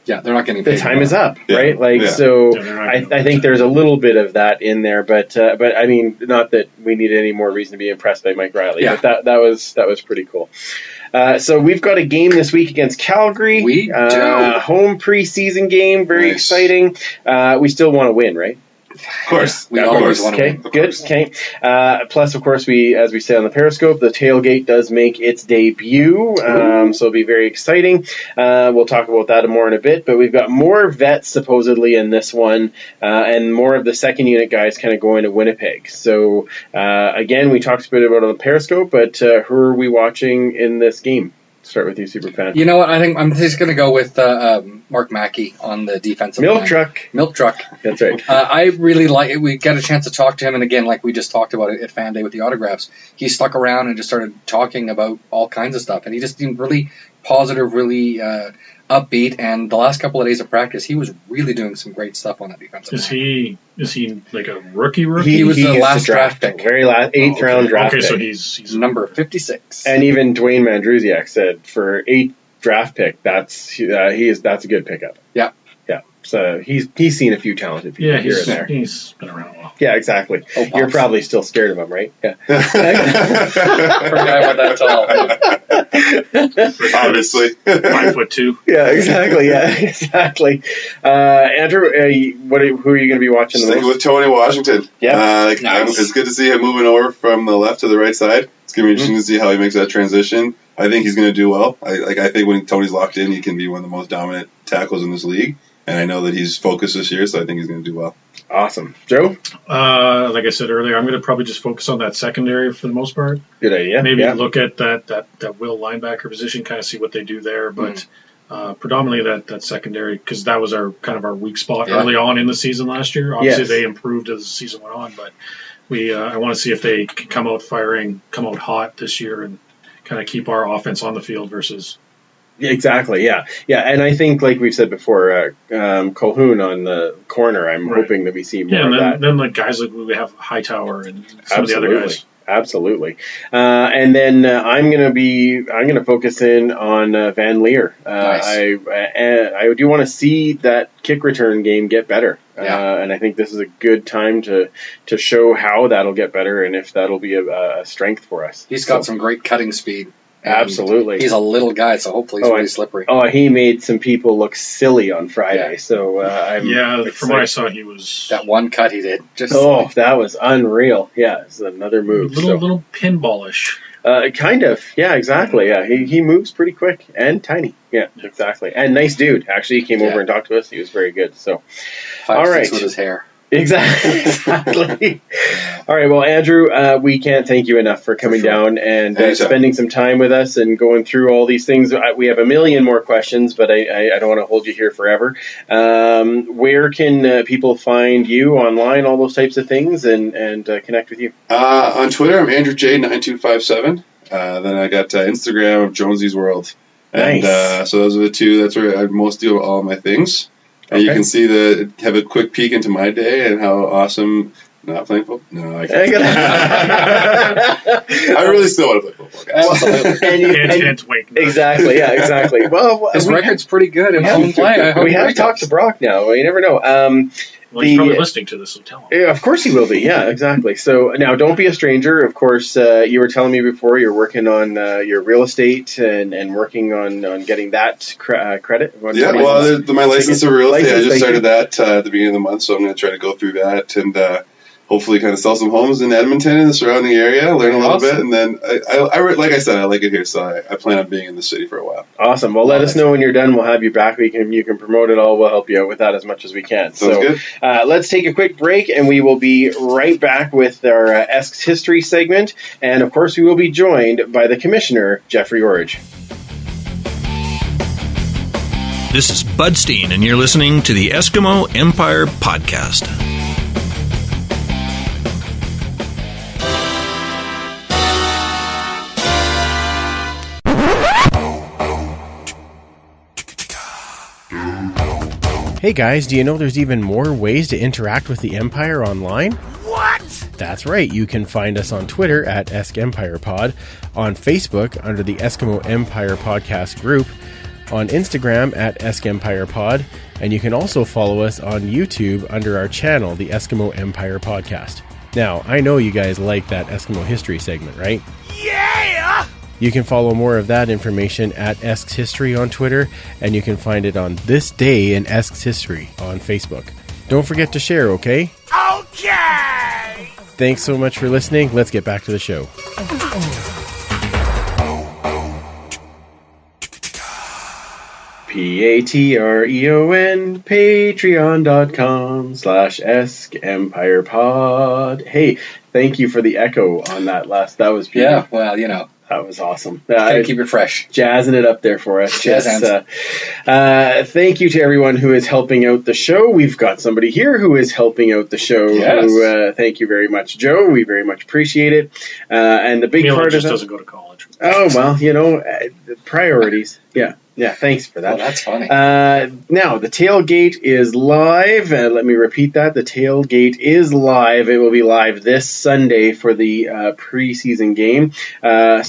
Yeah, they're not getting paid. The time is up, right? So I think there's a little bit of that in there, but I mean, not that we need any more reason to be impressed by Mike Riley, but that was pretty cool. So we've got a game this week against Calgary. We do. Home preseason game, very exciting. We still want to win, right? Of course. We always want to win. Good. Okay. Plus, of course, as we say on the Periscope, the tailgate does make its debut, so it'll be very exciting. We'll talk about that more in a bit, but we've got more vets supposedly in this one, and more of the second unit guys kind of going to Winnipeg. So, again, we talked a bit about it on the Periscope, but who are we watching in this game? Start with you, Superfan. You know what? I think I'm just going to go with Mark Mackey on the defensive line. Milk truck. That's right. I really like it. We got a chance to talk to him, and again, like we just talked about it at Fan Day with the autographs, he stuck around and just started talking about all kinds of stuff, and he just seemed really positive, really upbeat. And the last couple of days of practice, he was really doing some great stuff on that defensive line. Is he like a rookie? He was the last draft pick. Very last 8th round draft pick. Okay, so he's number 56. And even Dwayne Mandrusiak said for 8th draft pick, that's a good pickup. Yeah. Yeah. So he's seen a few talented people here and there. He's been around a while. Yeah, exactly. You're probably still scared of him, right? Yeah. For a guy with that tall. Obviously. 5'2". Yeah, exactly. Yeah, exactly. Andrew, who are you going to be watching the most? Sticking with Tony Washington. Yeah. Nice. It's good to see him moving over from the left to the right side. It's going to be interesting to see how he makes that transition. I think he's going to do well. I think when Tony's locked in, he can be one of the most dominant tackles in this league. And I know that he's focused this year, so I think he's going to do well. Awesome. Joe? Like I said earlier, I'm going to probably just focus on that secondary for the most part. Good idea. Maybe look at that will linebacker position, kind of see what they do there. But predominantly that secondary, because that was our weak spot early on in the season last year. Obviously, they improved as the season went on, but I want to see if they can come out hot this year and kind of keep our offense on the field versus... Exactly, yeah. And I think, like we've said before, Colhoun on the corner, I'm hoping that we see more of that. Yeah, and then like guys like we have Hightower and some of the other guys. Absolutely. And then I'm going to focus in on Van Leer. Nice. I do want to see that kick return game get better. And I think this is a good time to show how that'll get better and if that'll be a strength for us. He's got some great cutting speed. Absolutely. He's a little guy, so hopefully he's really slippery. Oh, he made some people look silly on Friday. So I'm excited. From what I saw, he was... That one cut he did. That was unreal. Yeah, it's another move. Little pinballish. Kind of. Yeah, exactly. Yeah, he moves pretty quick and tiny. Yeah, exactly. And nice dude. Actually, he came over and talked to us. He was very good. So, 5'6" with his hair. Exactly. All right. Well, Andrew, we can't thank you enough for coming down and spending some time with us and going through all these things. We have a million more questions, but I don't want to hold you here forever. Where can people find you online, all those types of things, and connect with you? On Twitter, I'm AndrewJ9257. Then I got Instagram of Jonesy's World. And Nice. So those are the two. That's where I most do all my things. And you can have a quick peek into my day and how awesome. Not playing football? No, I can't. I really still want to play football, guys. Can't wait. Exactly. Yeah. Exactly. Well, his record's pretty good in home play. We have talked to Brock now. You never know. Well, he's probably listening to this, so tell him. Yeah, of course he will be. Yeah, exactly. So now, don't be a stranger. Of course, you were telling me before you're working on your real estate and working on getting that credit. Yeah, well, my license of real estate. I just started that at the beginning of the month, so I'm going to try to go through that and hopefully kind of sell some homes in Edmonton and the surrounding area, learn a little bit, and then I like I said, I like it here, so I plan on being in the city for a while. Awesome. Well, let us know when you're done. We'll have you back. You can promote it all. We'll help you out with that as much as we can. Sounds good. Let's take a quick break, and we will be right back with our Esks History segment, and of course, we will be joined by the Commissioner, Jeffrey Orridge. This is Bud Steen, and you're listening to the Eskimo Empire Podcast. Hey guys, do you know there's even more ways to interact with the Empire online? What? That's right, you can find us on Twitter at EskEmpirePod, on Facebook under the Eskimo Empire Podcast group, on Instagram at EskEmpirePod, and you can also follow us on YouTube under our channel, the Eskimo Empire Podcast. Now, I know you guys like that Eskimo history segment, right? Yeah! You can follow more of that information at Esk's History on Twitter, and you can find it on This Day in Esk's History on Facebook. Don't forget to share, okay? Okay! Thanks so much for listening. Let's get back to the show. Patreon, patreon.com/EskEmpirePod. Hey, thank you for the echo on that last. That was beautiful. Yeah, well, you know. That was awesome. Gotta keep it fresh. Jazzing it up there for us. Jazz hands. Thank you to everyone who is helping out the show. We've got somebody here who is helping out the show. Yes. Thank you very much, Joe. We very much appreciate it. And the big part of just that doesn't go to college. Oh, well, priorities. Yeah, thanks for that. Well, that's funny. Now, the tailgate is live. Let me repeat that. The tailgate is live. It will be live this Sunday for the preseason game.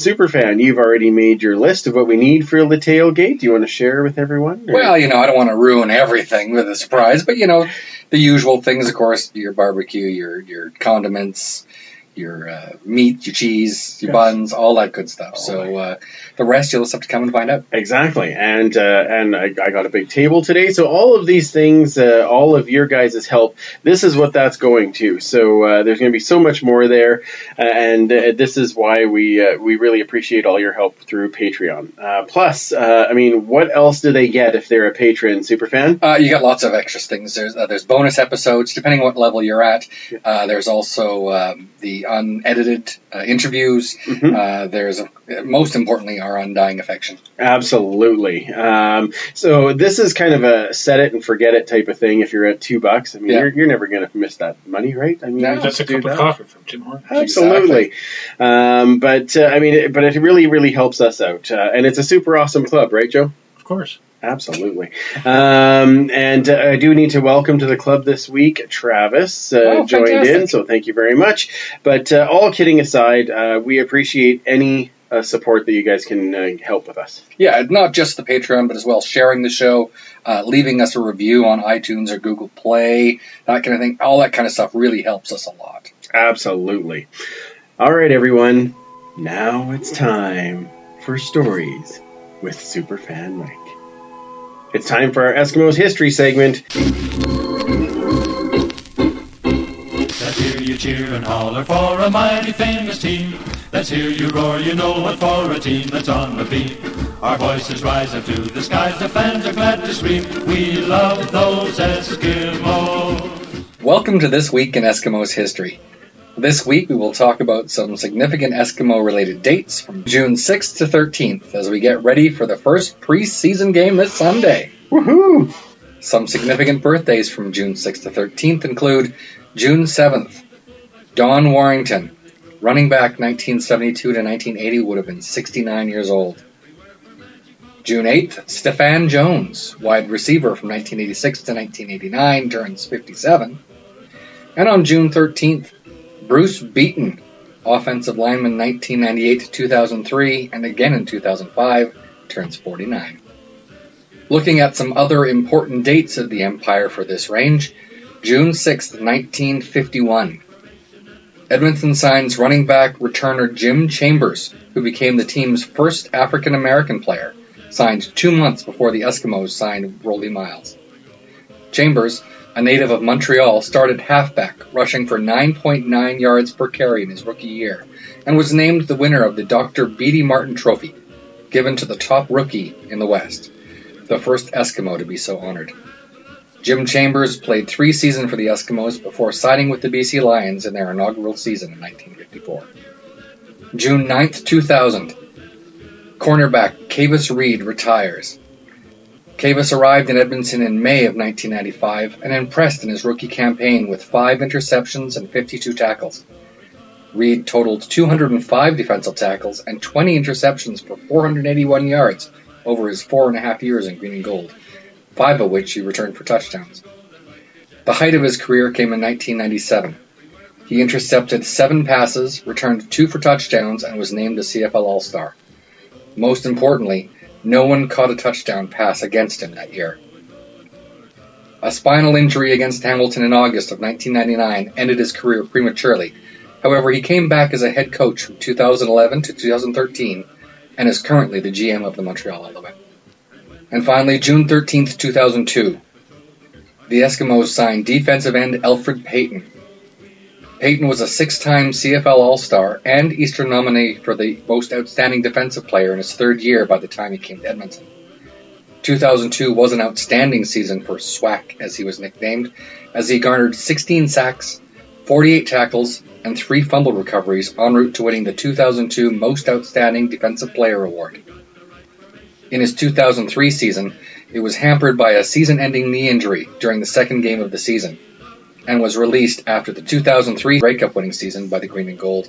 Superfan, you've already made your list of what we need for the tailgate. Do you want to share with everyone? Or? Well, I don't want to ruin everything with a surprise, but, the usual things, of course, your barbecue, your condiments, your meat, your cheese, your buns, all that good stuff. So the rest you'll just have to come and find out. Exactly. And I got a big table today. So all of these things, all of your guys' help, this is what that's going to. So there's going to be so much more there. And this is why we really appreciate all your help through Patreon. Plus, what else do they get if they're a patron, Superfan? You got lots of extra things. There's bonus episodes, depending what level you're at. There's also the unedited interviews. Mm-hmm. There's most importantly our undying affection. Absolutely. So this is kind of a set it and forget it type of thing. If you're at $2, you're never going to miss that money, right? That's a cup of coffee from Tim Hortons. Absolutely. Exactly. But it really, really helps us out, and it's a super awesome club, right, Joe? Of course. Absolutely. And I do need to welcome to the club this week, Travis joined fantastic. in, so thank you very much. But all kidding aside, we appreciate any support that you guys can help with us. Yeah, not just the Patreon, but as well sharing the show, leaving us a review on iTunes or Google Play, that kind of thing. All that kind of stuff really helps us a lot. Absolutely. All right, everyone. Now it's time for Stories with Superfan Mike. It's time for our Eskimos History segment. Let's hear you cheer and holler for a mighty famous team. Let's hear you roar, you know what, for a team that's on the beat. Our voices rise up to the skies, the fans are glad to scream. We love those Eskimos. Welcome to This Week in Eskimos History. This week we will talk about some significant Eskimo-related dates from June 6th to 13th as we get ready for the first preseason game this Sunday. Woohoo! Some significant birthdays from June 6th to 13th include June 7th, Don Warrington, running back 1972 to 1980, would have been 69 years old. June 8th, Stephan Jones, wide receiver from 1986 to 1989, turns 57. And on June 13th, Bruce Beaton, offensive lineman 1998 to 2003, and again in 2005, turns 49. Looking at some other important dates of the Empire for this range, June 6, 1951. Edmonton signs running back returner Jim Chambers, who became the team's first African-American player, signed 2 months before the Eskimos signed Rollie Miles. Chambers, a native of Montreal, started halfback, rushing for 9.9 yards per carry in his rookie year, and was named the winner of the Dr. Beatty Martin Trophy, given to the top rookie in the West, the first Eskimo to be so honored. Jim Chambers played 3 seasons for the Eskimos before signing with the BC Lions in their inaugural season in 1954. June 9th, 2000. Cornerback Cavis Reed retires. Cavis arrived in Edmonton in May of 1995 and impressed in his rookie campaign with 5 interceptions and 52 tackles. Reed totaled 205 defensive tackles and 20 interceptions for 481 yards over his 4.5 years in green and gold. 5 of which he returned for touchdowns. The height of his career came in 1997. He intercepted 7 passes, returned 2 for touchdowns, and was named a CFL All-Star. Most importantly, no one caught a touchdown pass against him that year. A spinal injury against Hamilton in August of 1999 ended his career prematurely. However, he came back as a head coach from 2011 to 2013 and is currently the GM of the Montreal Alouettes. And finally, June 13th, 2002, the Eskimos signed defensive end Alfred Payton. Payton was a 6-time CFL All-Star and Eastern nominee for the most outstanding defensive player in his 3rd year by the time he came to Edmonton. 2002 was an outstanding season for SWAC, as he was nicknamed, as he garnered 16 sacks, 48 tackles, and 3 fumble recoveries en route to winning the 2002 Most Outstanding Defensive Player Award. In his 2003 season, it was hampered by a season-ending knee injury during the 2nd game of the season, and was released after the 2003 Grey Cup winning season by the Green and Gold,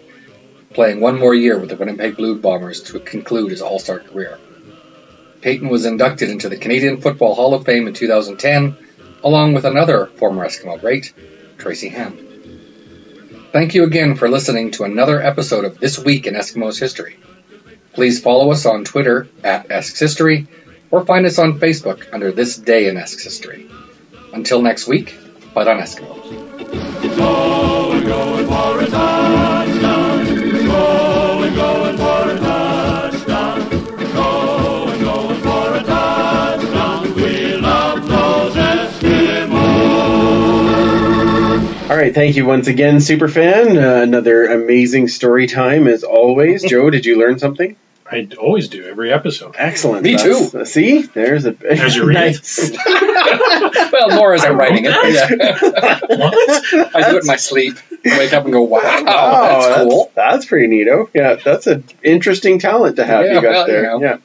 playing 1 more year with the Winnipeg Blue Bombers to conclude his All-Star career. Payton was inducted into the Canadian Football Hall of Fame in 2010, along with another former Eskimo great, Tracy Ham. Thank you again for listening to another episode of This Week in Eskimos History. Please follow us on Twitter at EsksHistory, or find us on Facebook under This Day in Esks History. Until next week, fight on Eskimos. Going for a touchdown. Going for a touchdown. Going for a touchdown. We love those Eskimos. All right, thank you once again, Superfan. Another amazing story time as always. Joe, did you learn something? I always do, every episode. Excellent. Me too. See? There's a... As you read nice. Well, more as I'm writing it. Yeah. I do it in my sleep. I wake up and go, wow, that's cool. That's pretty neato. Yeah, that's an interesting talent to have you got there. You know. Yeah.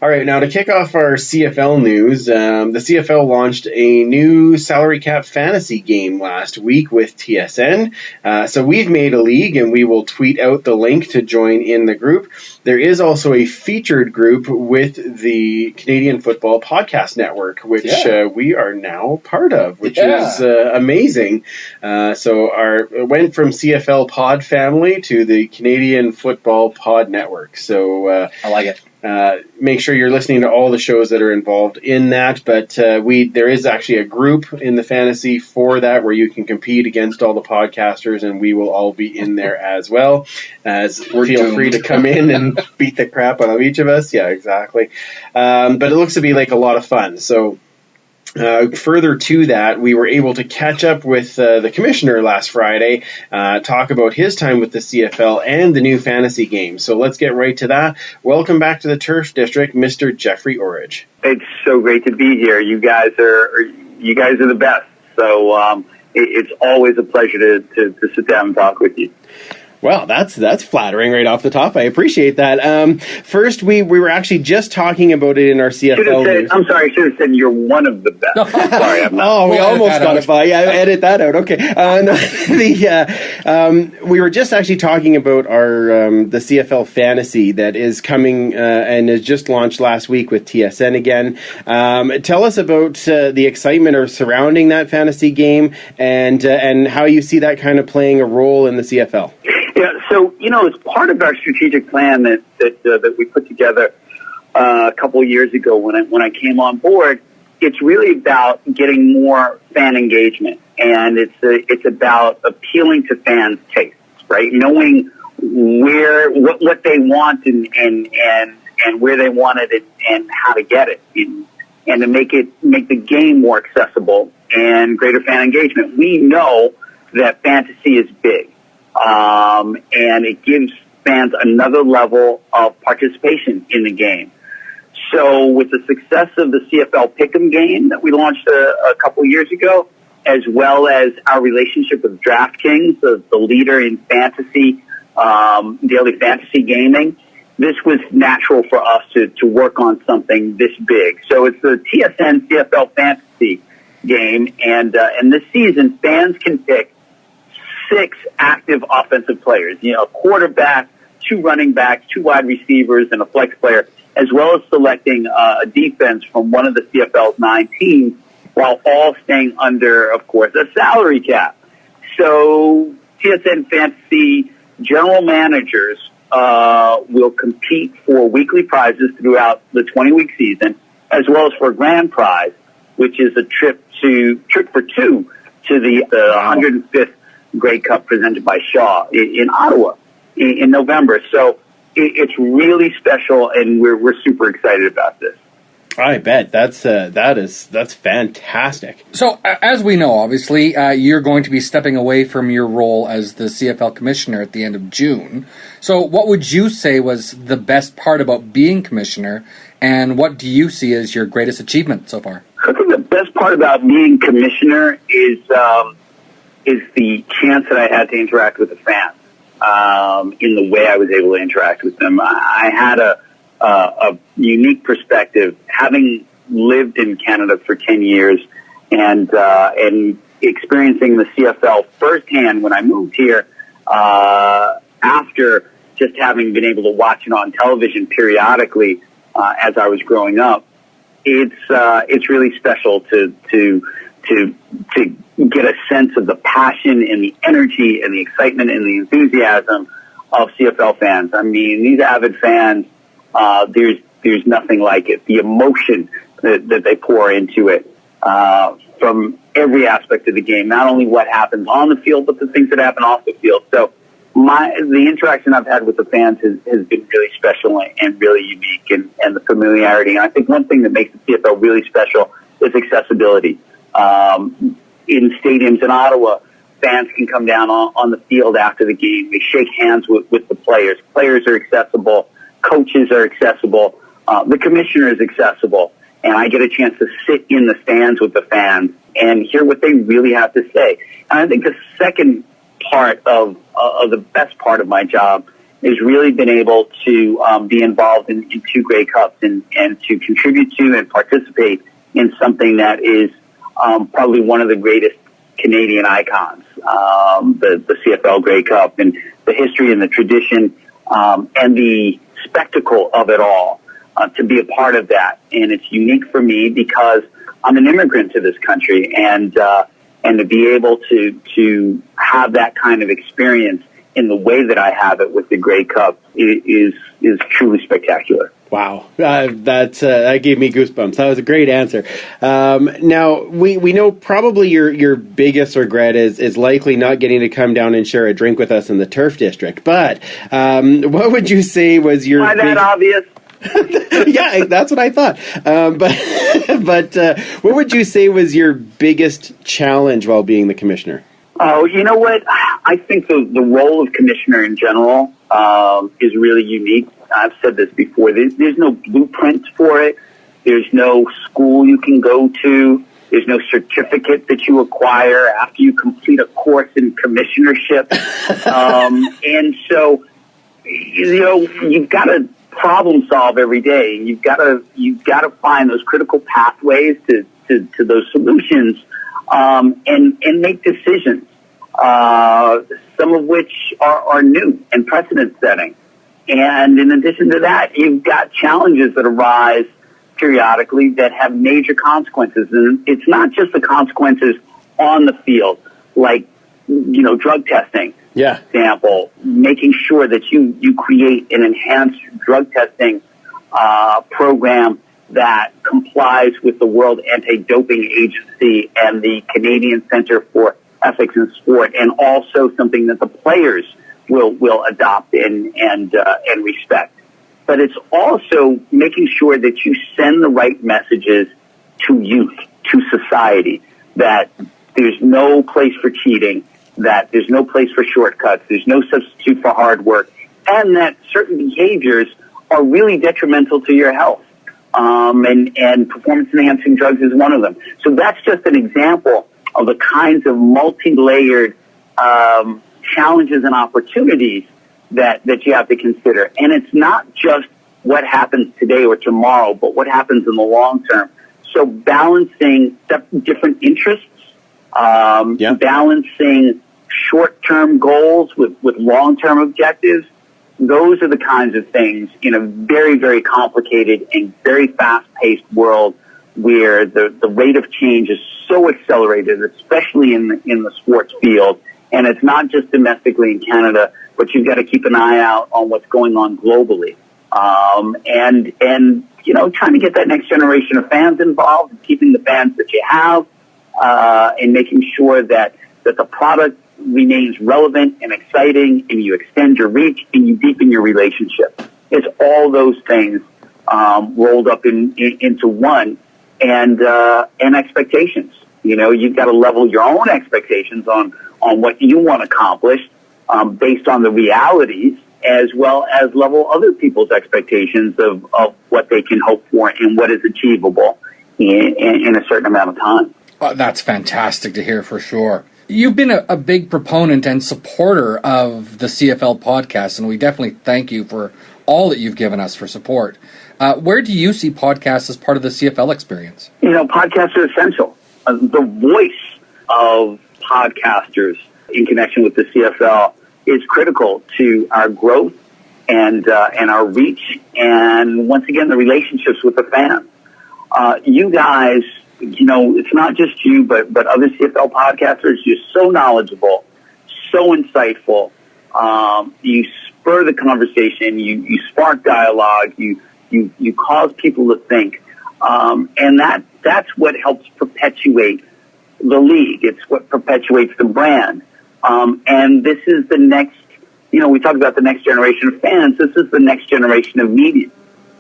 All right, now to kick off our CFL news, the CFL launched a new salary cap fantasy game last week with TSN. So we've made a league, and we will tweet out the link to join in the group. There is also a featured group with the Canadian Football Podcast Network, which we are now part of, which is amazing. So it went from CFL Pod Family to the Canadian Football Pod Network. So I like it. Make sure you're listening to all the shows that are involved in that, but there is actually a group in the fantasy for that where you can compete against all the podcasters, and we will all be in there as well. Feel free to come in and beat the crap out of each of us. Yeah, exactly. But it looks to be like a lot of fun. So further to that, we were able to catch up with the commissioner last Friday, talk about his time with the CFL and the new fantasy game. So let's get right to that. Welcome back to the Turf District, Mr. Jeffrey Orridge. It's so great to be here. You guys are the best. So it's always a pleasure to sit down and talk with you. Well, that's flattering right off the top. I appreciate that. First, we were actually just talking about it in our CFL news. I'm sorry, I should have said you're one of the best. Sorry, I'm not. We almost got it by. Yeah, edit that out. Okay. We were just actually talking about our the CFL Fantasy that is coming and is just launched last week with TSN again. Tell us about the excitement surrounding that fantasy game and how you see that kind of playing a role in the CFL. Yeah, so, as part of our strategic plan that we put together a couple of years ago when I came on board, it's really about getting more fan engagement, and it's about appealing to fans' tastes, right? Knowing what they want and where they want it and how to get it, and to make the game more accessible and greater fan engagement. We know that fantasy is big. And it gives fans another level of participation in the game. So with the success of the CFL Pick'em game that we launched a couple of years ago, as well as our relationship with DraftKings, the leader in fantasy, daily fantasy gaming, this was natural for us to work on something this big. So it's the TSN CFL Fantasy game, and this season fans can pick 6 active offensive players, a quarterback, 2 running backs, 2 wide receivers, and a flex player. as well as selecting a defense from one of the CFL's 9 teams, while all staying under, of course, a salary cap. So TSN Fantasy general managers will compete for weekly prizes throughout the 20-week season, as well as for a grand prize, which is a trip for two to the 105th Grey Cup presented by Shaw in Ottawa in November. So it's really special, and we're super excited about this. I bet that's fantastic. So, as we know, obviously, you're going to be stepping away from your role as the CFL commissioner at the end of June. So, what would you say was the best part about being commissioner, and what do you see as your greatest achievement so far? I think the best part about being commissioner is the chance that I had to interact with the fans in the way I was able to interact with them. I had a unique perspective, having lived in Canada for 10 years and experiencing the CFL firsthand when I moved here, after just having been able to watch it on television periodically as I was growing up. It's really special to get a sense of the passion and the energy and the excitement and the enthusiasm of CFL fans. I mean, these avid fans, there's nothing like it. The emotion that they pour into it, from every aspect of the game, not only what happens on the field, but the things that happen off the field. So the interaction I've had with the fans has been really special and really unique, and the familiarity. And I think one thing that makes the CFL really special is accessibility. In stadiums in Ottawa, fans can come down on the field after the game. They shake hands with the players. Players are accessible. Coaches are accessible. The commissioner is accessible. And I get a chance to sit in the stands with the fans and hear what they really have to say. And I think the second part of the best part of my job is really been able to be involved in 2 Grey Cups and to contribute to and participate in something that is probably one of the greatest Canadian icons, the CFL Grey Cup, and the history and the tradition and the spectacle of it all, to be a part of that. And it's unique for me because I'm an immigrant to this country, and to be able to have that kind of experience in the way that I have it with the Grey Cup is truly spectacular. Wow, that gave me goosebumps. That was a great answer. Now we know probably your biggest regret is likely not getting to come down and share a drink with us in the Turf District. But what would you say was your? Why that obvious? Yeah, that's what I thought. But what would you say was your biggest challenge while being the commissioner? Oh, you know what? I think the role of commissioner in general is really unique. I've said this before. There's no blueprint for it. There's no school you can go to. There's no certificate that you acquire after you complete a course in commissionership. And so, you've got to problem solve every day. You've got to find those critical pathways to those solutions, and make decisions. Some of which are new and precedent setting. And in addition to that, you've got challenges that arise periodically that have major consequences. And it's not just the consequences on the field, like, drug testing. Yeah. Example, making sure that you create an enhanced drug testing program that complies with the World Anti-Doping Agency and the Canadian Centre for Ethics in Sport, and also something that the players will adopt and respect. But it's also making sure that you send the right messages to youth, to society, that there's no place for cheating, that there's no place for shortcuts, there's no substitute for hard work, and that certain behaviors are really detrimental to your health. And performance-enhancing drugs is one of them. So that's just an example of the kinds of multi-layered challenges and opportunities that you have to consider. And it's not just what happens today or tomorrow, but what happens in the long term. So balancing different interests, balancing short-term goals with long-term objectives, Those are the kinds of things in a very, very complicated and very fast-paced world where the rate of change is so accelerated, especially in the sports field. And it's not just domestically in Canada, but you've got to keep an eye out on what's going on globally. And you know, trying to get that next generation of fans involved and keeping the fans that you have, and making sure that the product remains relevant and exciting, and you extend your reach and you deepen your relationship. It's all those things rolled up into one, and expectations. You know, you've got to level your own expectations on what you want to accomplish based on the realities, as well as level other people's expectations of what they can hope for and what is achievable in a certain amount of time. That's fantastic to hear, for sure. You've been a big proponent and supporter of the CFL podcast, and we definitely thank you for all that you've given us for support. Where do you see podcasts as part of the CFL experience? You know, podcasts are essential. The voice of podcasters in connection with the CFL is critical to our growth and our reach, and once again, the relationships with the fans. You guys, you know, it's not just you, but other CFL podcasters. You're so knowledgeable, so insightful. You spur the conversation. You spark dialogue. You cause people to think, and that's what helps perpetuate the league. It's what perpetuates the brand. And this is the next. You know, we talk about the next generation of fans. This is the next generation of media,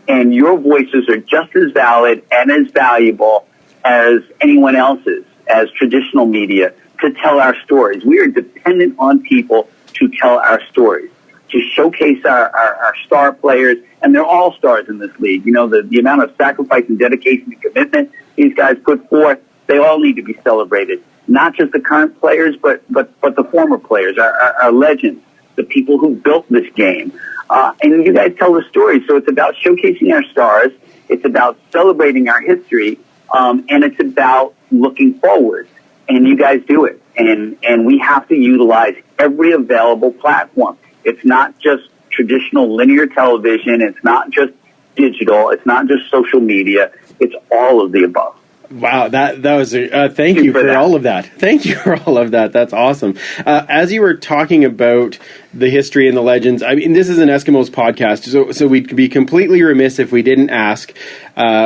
and your voices are just as valid and as valuable as anyone else's, as traditional media, to tell our stories. We are dependent on people to tell our stories, to showcase our star players, and they're all stars in this league. You know, the amount of sacrifice and dedication and commitment these guys put forth, they all need to be celebrated. Not just the current players, but the former players, our legends, the people who built this game. And you guys tell the story. So it's about showcasing our stars. It's about celebrating our history. And it's about looking forward, and you guys do it. And we have to utilize every available platform. It's not just traditional linear television. It's not just digital. It's not just social media. It's all of the above. Wow, that was thank you for all of that. Thank you for all of that. That's awesome. As you were talking about the history and the legends, I mean, this is an Eskimos podcast, so we'd be completely remiss if we didn't ask,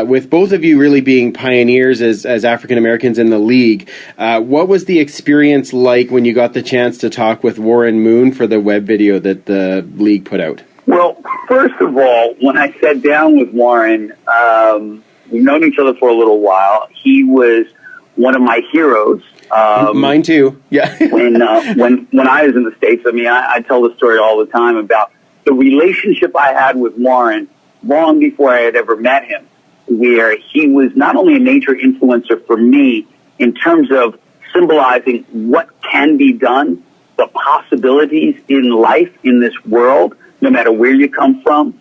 with both of you really being pioneers as African Americans in the league, what was the experience like when you got the chance to talk with Warren Moon for the web video that the league put out? Well, first of all, when I sat down with Warren, we've known each other for a little while. He was one of my heroes. Mine too. Yeah. when I was in the States, I mean, I tell the story all the time about the relationship I had with Warren long before I had ever met him, where he was not only a major influencer for me in terms of symbolizing what can be done, the possibilities in life in this world, no matter where you come from,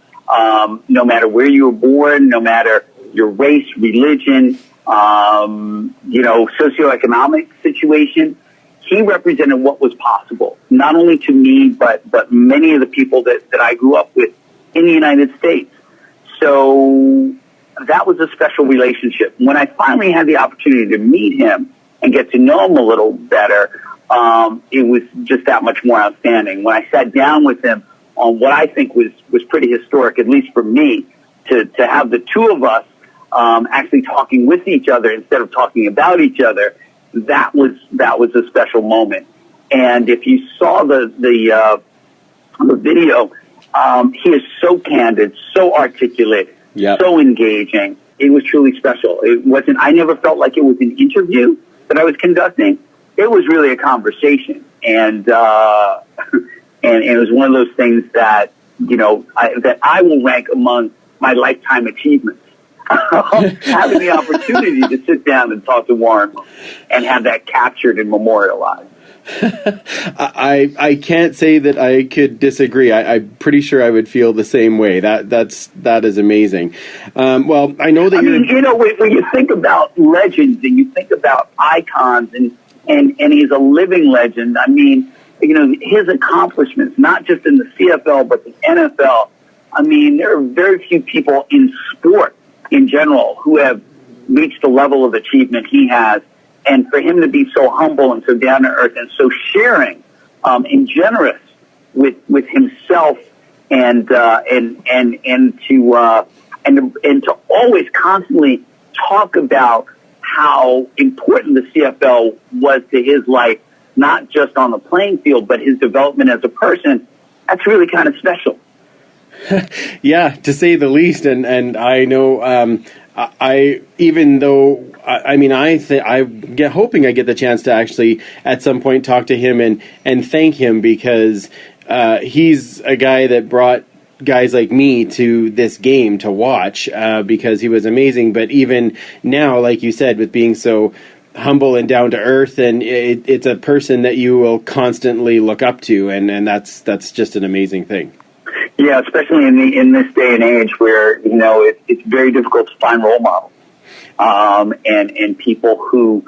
no matter where you were born, no matter your race, religion, socioeconomic situation. He represented what was possible, not only to me, but many of the people that I grew up with in the United States. So that was a special relationship. When I finally had the opportunity to meet him and get to know him a little better, it was just that much more outstanding. When I sat down with him on what I think was pretty historic, at least for me, to have the two of us actually talking with each other instead of talking about each other, that was a special moment. And if you saw the video, he is so candid, so articulate, so engaging. It was truly special. I never felt like it was an interview that I was conducting. It was really a conversation, and it was one of those things that that I will rank among my lifetime achievements. Having the opportunity to sit down and talk to Warren and have that captured and memorialized. I can't say that I could disagree. I'm pretty sure I would feel the same way. That is amazing. Well, I know that when you think about legends and you think about icons and he's a living legend. I mean, his accomplishments, not just in the CFL, but the NFL. I mean, there are very few people in sport in general who have reached the level of achievement he has. And for him to be so humble and so down to earth and so sharing, and generous with himself and to always constantly talk about how important the CFL was to his life, not just on the playing field, but his development as a person, that's really kind of special. Yeah, to say the least. And I know, I'm hoping I get the chance to actually at some point talk to him and thank him, because he's a guy that brought guys like me to this game to watch, because he was amazing. But even now, like you said, with being so humble and down to earth, and it's a person that you will constantly look up to, and that's just an amazing thing. Yeah, especially in this day and age where it's very difficult to find role models, and people who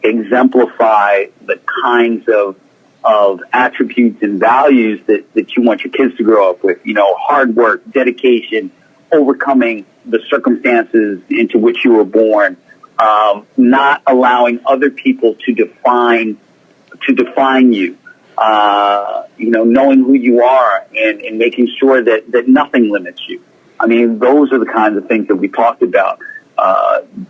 exemplify the kinds of attributes and values that you want your kids to grow up with. Hard work, dedication, overcoming the circumstances into which you were born, not allowing other people to define you. Knowing who you are and making sure that nothing limits you. I mean, those are the kinds of things that we talked about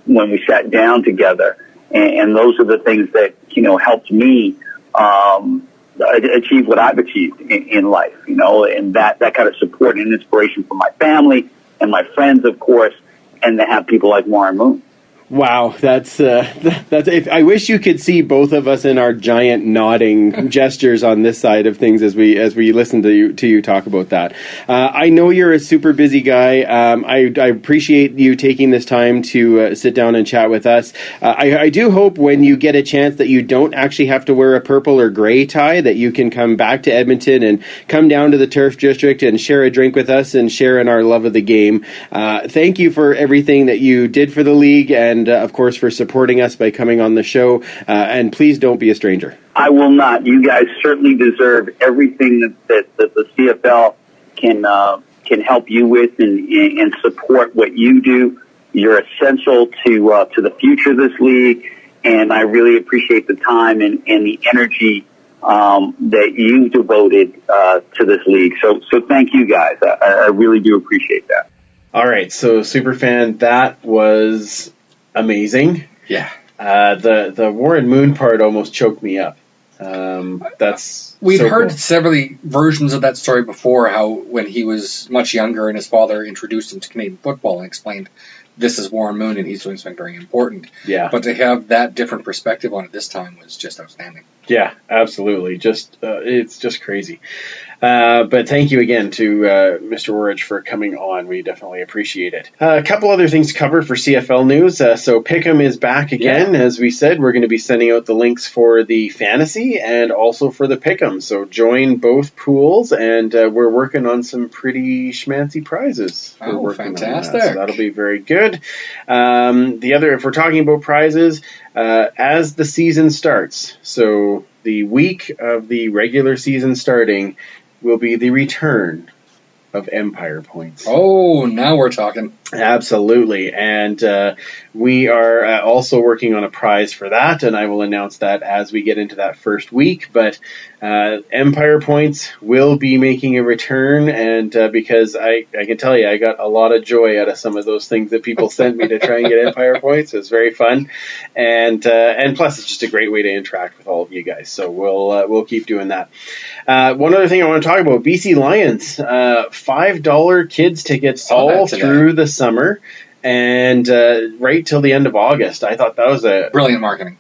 when we sat down together, and those are the things that helped me achieve what I've achieved in life. And that kind of support and inspiration from my family and my friends, of course, and to have people like Warren Moon. Wow, that's. I wish you could see both of us in our giant nodding gestures on this side of things as we listen to you talk about that. I know you're a super busy guy. I appreciate you taking this time to sit down and chat with us. I do hope when you get a chance that you don't actually have to wear a purple or gray tie, that you can come back to Edmonton and come down to the Turf District and share a drink with us and share in our love of the game. Thank you for everything that you did for the league, and of course, for supporting us by coming on the show. And please don't be a stranger. I will not. You guys certainly deserve everything that the CFL can help you with and support what you do. You're essential to the future of this league, and I really appreciate the time and the energy that you've devoted to this league. So thank you guys. I really do appreciate that. All right, so Superfan, that was amazing. Yeah. The Warren Moon part almost choked me up. We'd heard cool. several versions of that story before, how when he was much younger and his father introduced him to Canadian football and explained, this is Warren Moon and he's doing something very important. Yeah. But to have that different perspective on it this time was just outstanding. Yeah, absolutely. It's just crazy. But thank you again to Mr. Worridge for coming on. We definitely appreciate it. A couple other things to cover for CFL news. So Pick'em is back again. Yeah. As we said, we're going to be sending out the links for the fantasy and also for the Pick'em. So join both pools, and we're working on some pretty schmancy prizes. Oh, fantastic. So that'll be very good. If we're talking about prizes, as the season starts, so the week of the regular season starting will be the return of Empire Points. Oh, now we're talking. Absolutely. And we are also working on a prize for that, and I will announce that as we get into that first week. But Empire Points will be making a return, and because I can tell you, I got a lot of joy out of some of those things that people sent me to try and get Empire Points. It was very fun. And plus, it's just a great way to interact with all of you guys. So we'll keep doing that. One other thing I want to talk about, BC Lions, $5 kids tickets all through the summer and right till the end of August. I thought that was a brilliant marketing.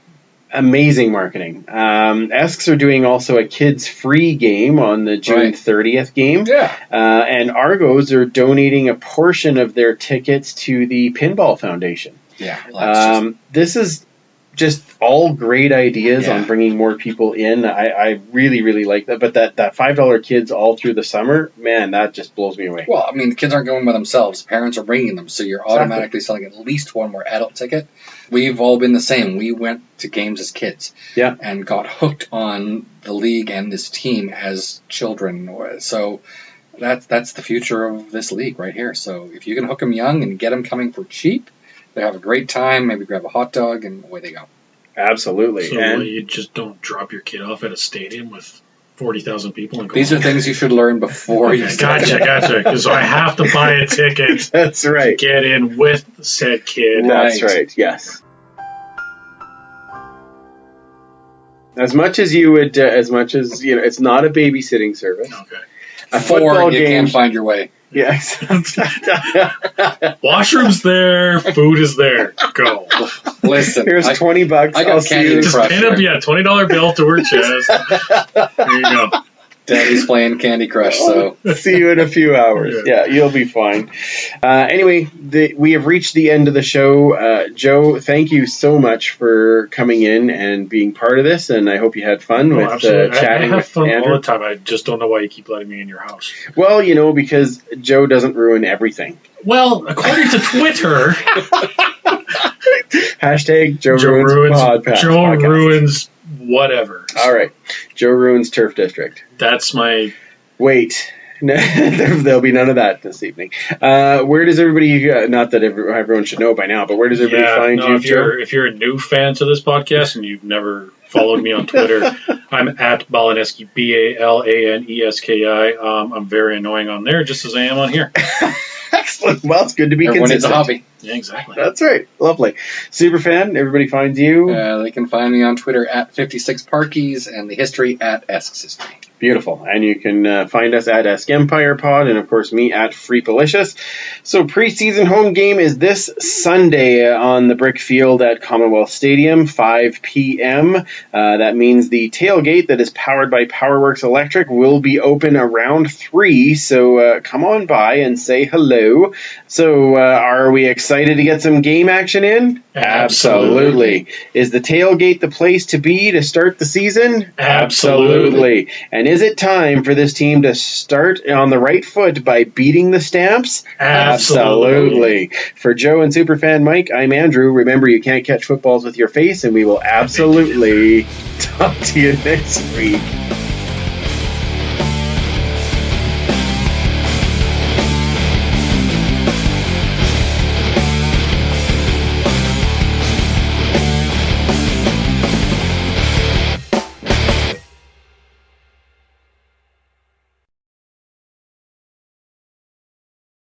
Amazing marketing. Esks are doing also a kids free game on the June 30th game. Yeah. And Argos are donating a portion of their tickets to the Pinball Foundation. Yeah. This is just all great ideas on bringing more people in. I really, really like that. But that $5 kids all through the summer, man, that just blows me away. Well, I mean, the kids aren't going by themselves. Parents are bringing them, so you're automatically selling at least one more adult ticket. We've all been the same. We went to games as kids and got hooked on the league and this team as children. So that's the future of this league right here. So if you can hook them young and get them coming for cheap, they have a great time, maybe grab a hot dog, and away they go. Absolutely. So and you just don't drop your kid off at a stadium with 40,000 people and go These are things you should learn before you start. Gotcha. Because I have to buy a ticket That's right. to get in with said kid. That's right, yes. As much as you would, it's not a babysitting service. Okay. A football you game. can't find your way. Yes. Washroom's there, food is there. Go. Listen, Here's $20. I got Candy Just Crush pin up, here. $20 bill to her chest. There you go. Daddy's playing Candy Crush, so See you in a few hours. Yeah, you'll be fine. Anyway, we have reached the end of the show. Joe, thank you so much for coming in and being part of this, and I hope you had fun with chatting I have with fun Andrew. all the time. I just don't know why you keep letting me in your house. Well, because Joe doesn't ruin everything. Well, according to Twitter, Hashtag Joe ruins podcast. ruins whatever. All right. Joe ruins Turf District. That's my... Wait. There'll be none of that this evening. Where does everybody, not that everyone should know by now, but where does everybody find you, Joe? If you're a new fan to this podcast and you've never followed me on Twitter, I'm at Balaneski, Balaneski. I'm very annoying on there, just as I am on here. Excellent. Well, it's good to be everyone needs consistent. a hobby. Yeah, exactly. That's right. Lovely. Superfan, everybody finds you. They can find me on Twitter at 56Parkies and the history at Esks History. Beautiful. And you can find us at Ask Empire Pod and, of course, me at Freepalicious. So preseason home game is this Sunday on the brick field at Commonwealth Stadium, 5 p.m. That means the tailgate that is powered by Powerworks Electric will be open around 3. So come on by and say hello. So are we excited to get some game action in? Absolutely. Is the tailgate the place to be to start the season? Absolutely. And is it time for this team to start on the right foot by beating the Stamps? Absolutely. For Joe and Superfan Mike, I'm Andrew. Remember, you can't catch footballs with your face, and we will absolutely talk to you next week.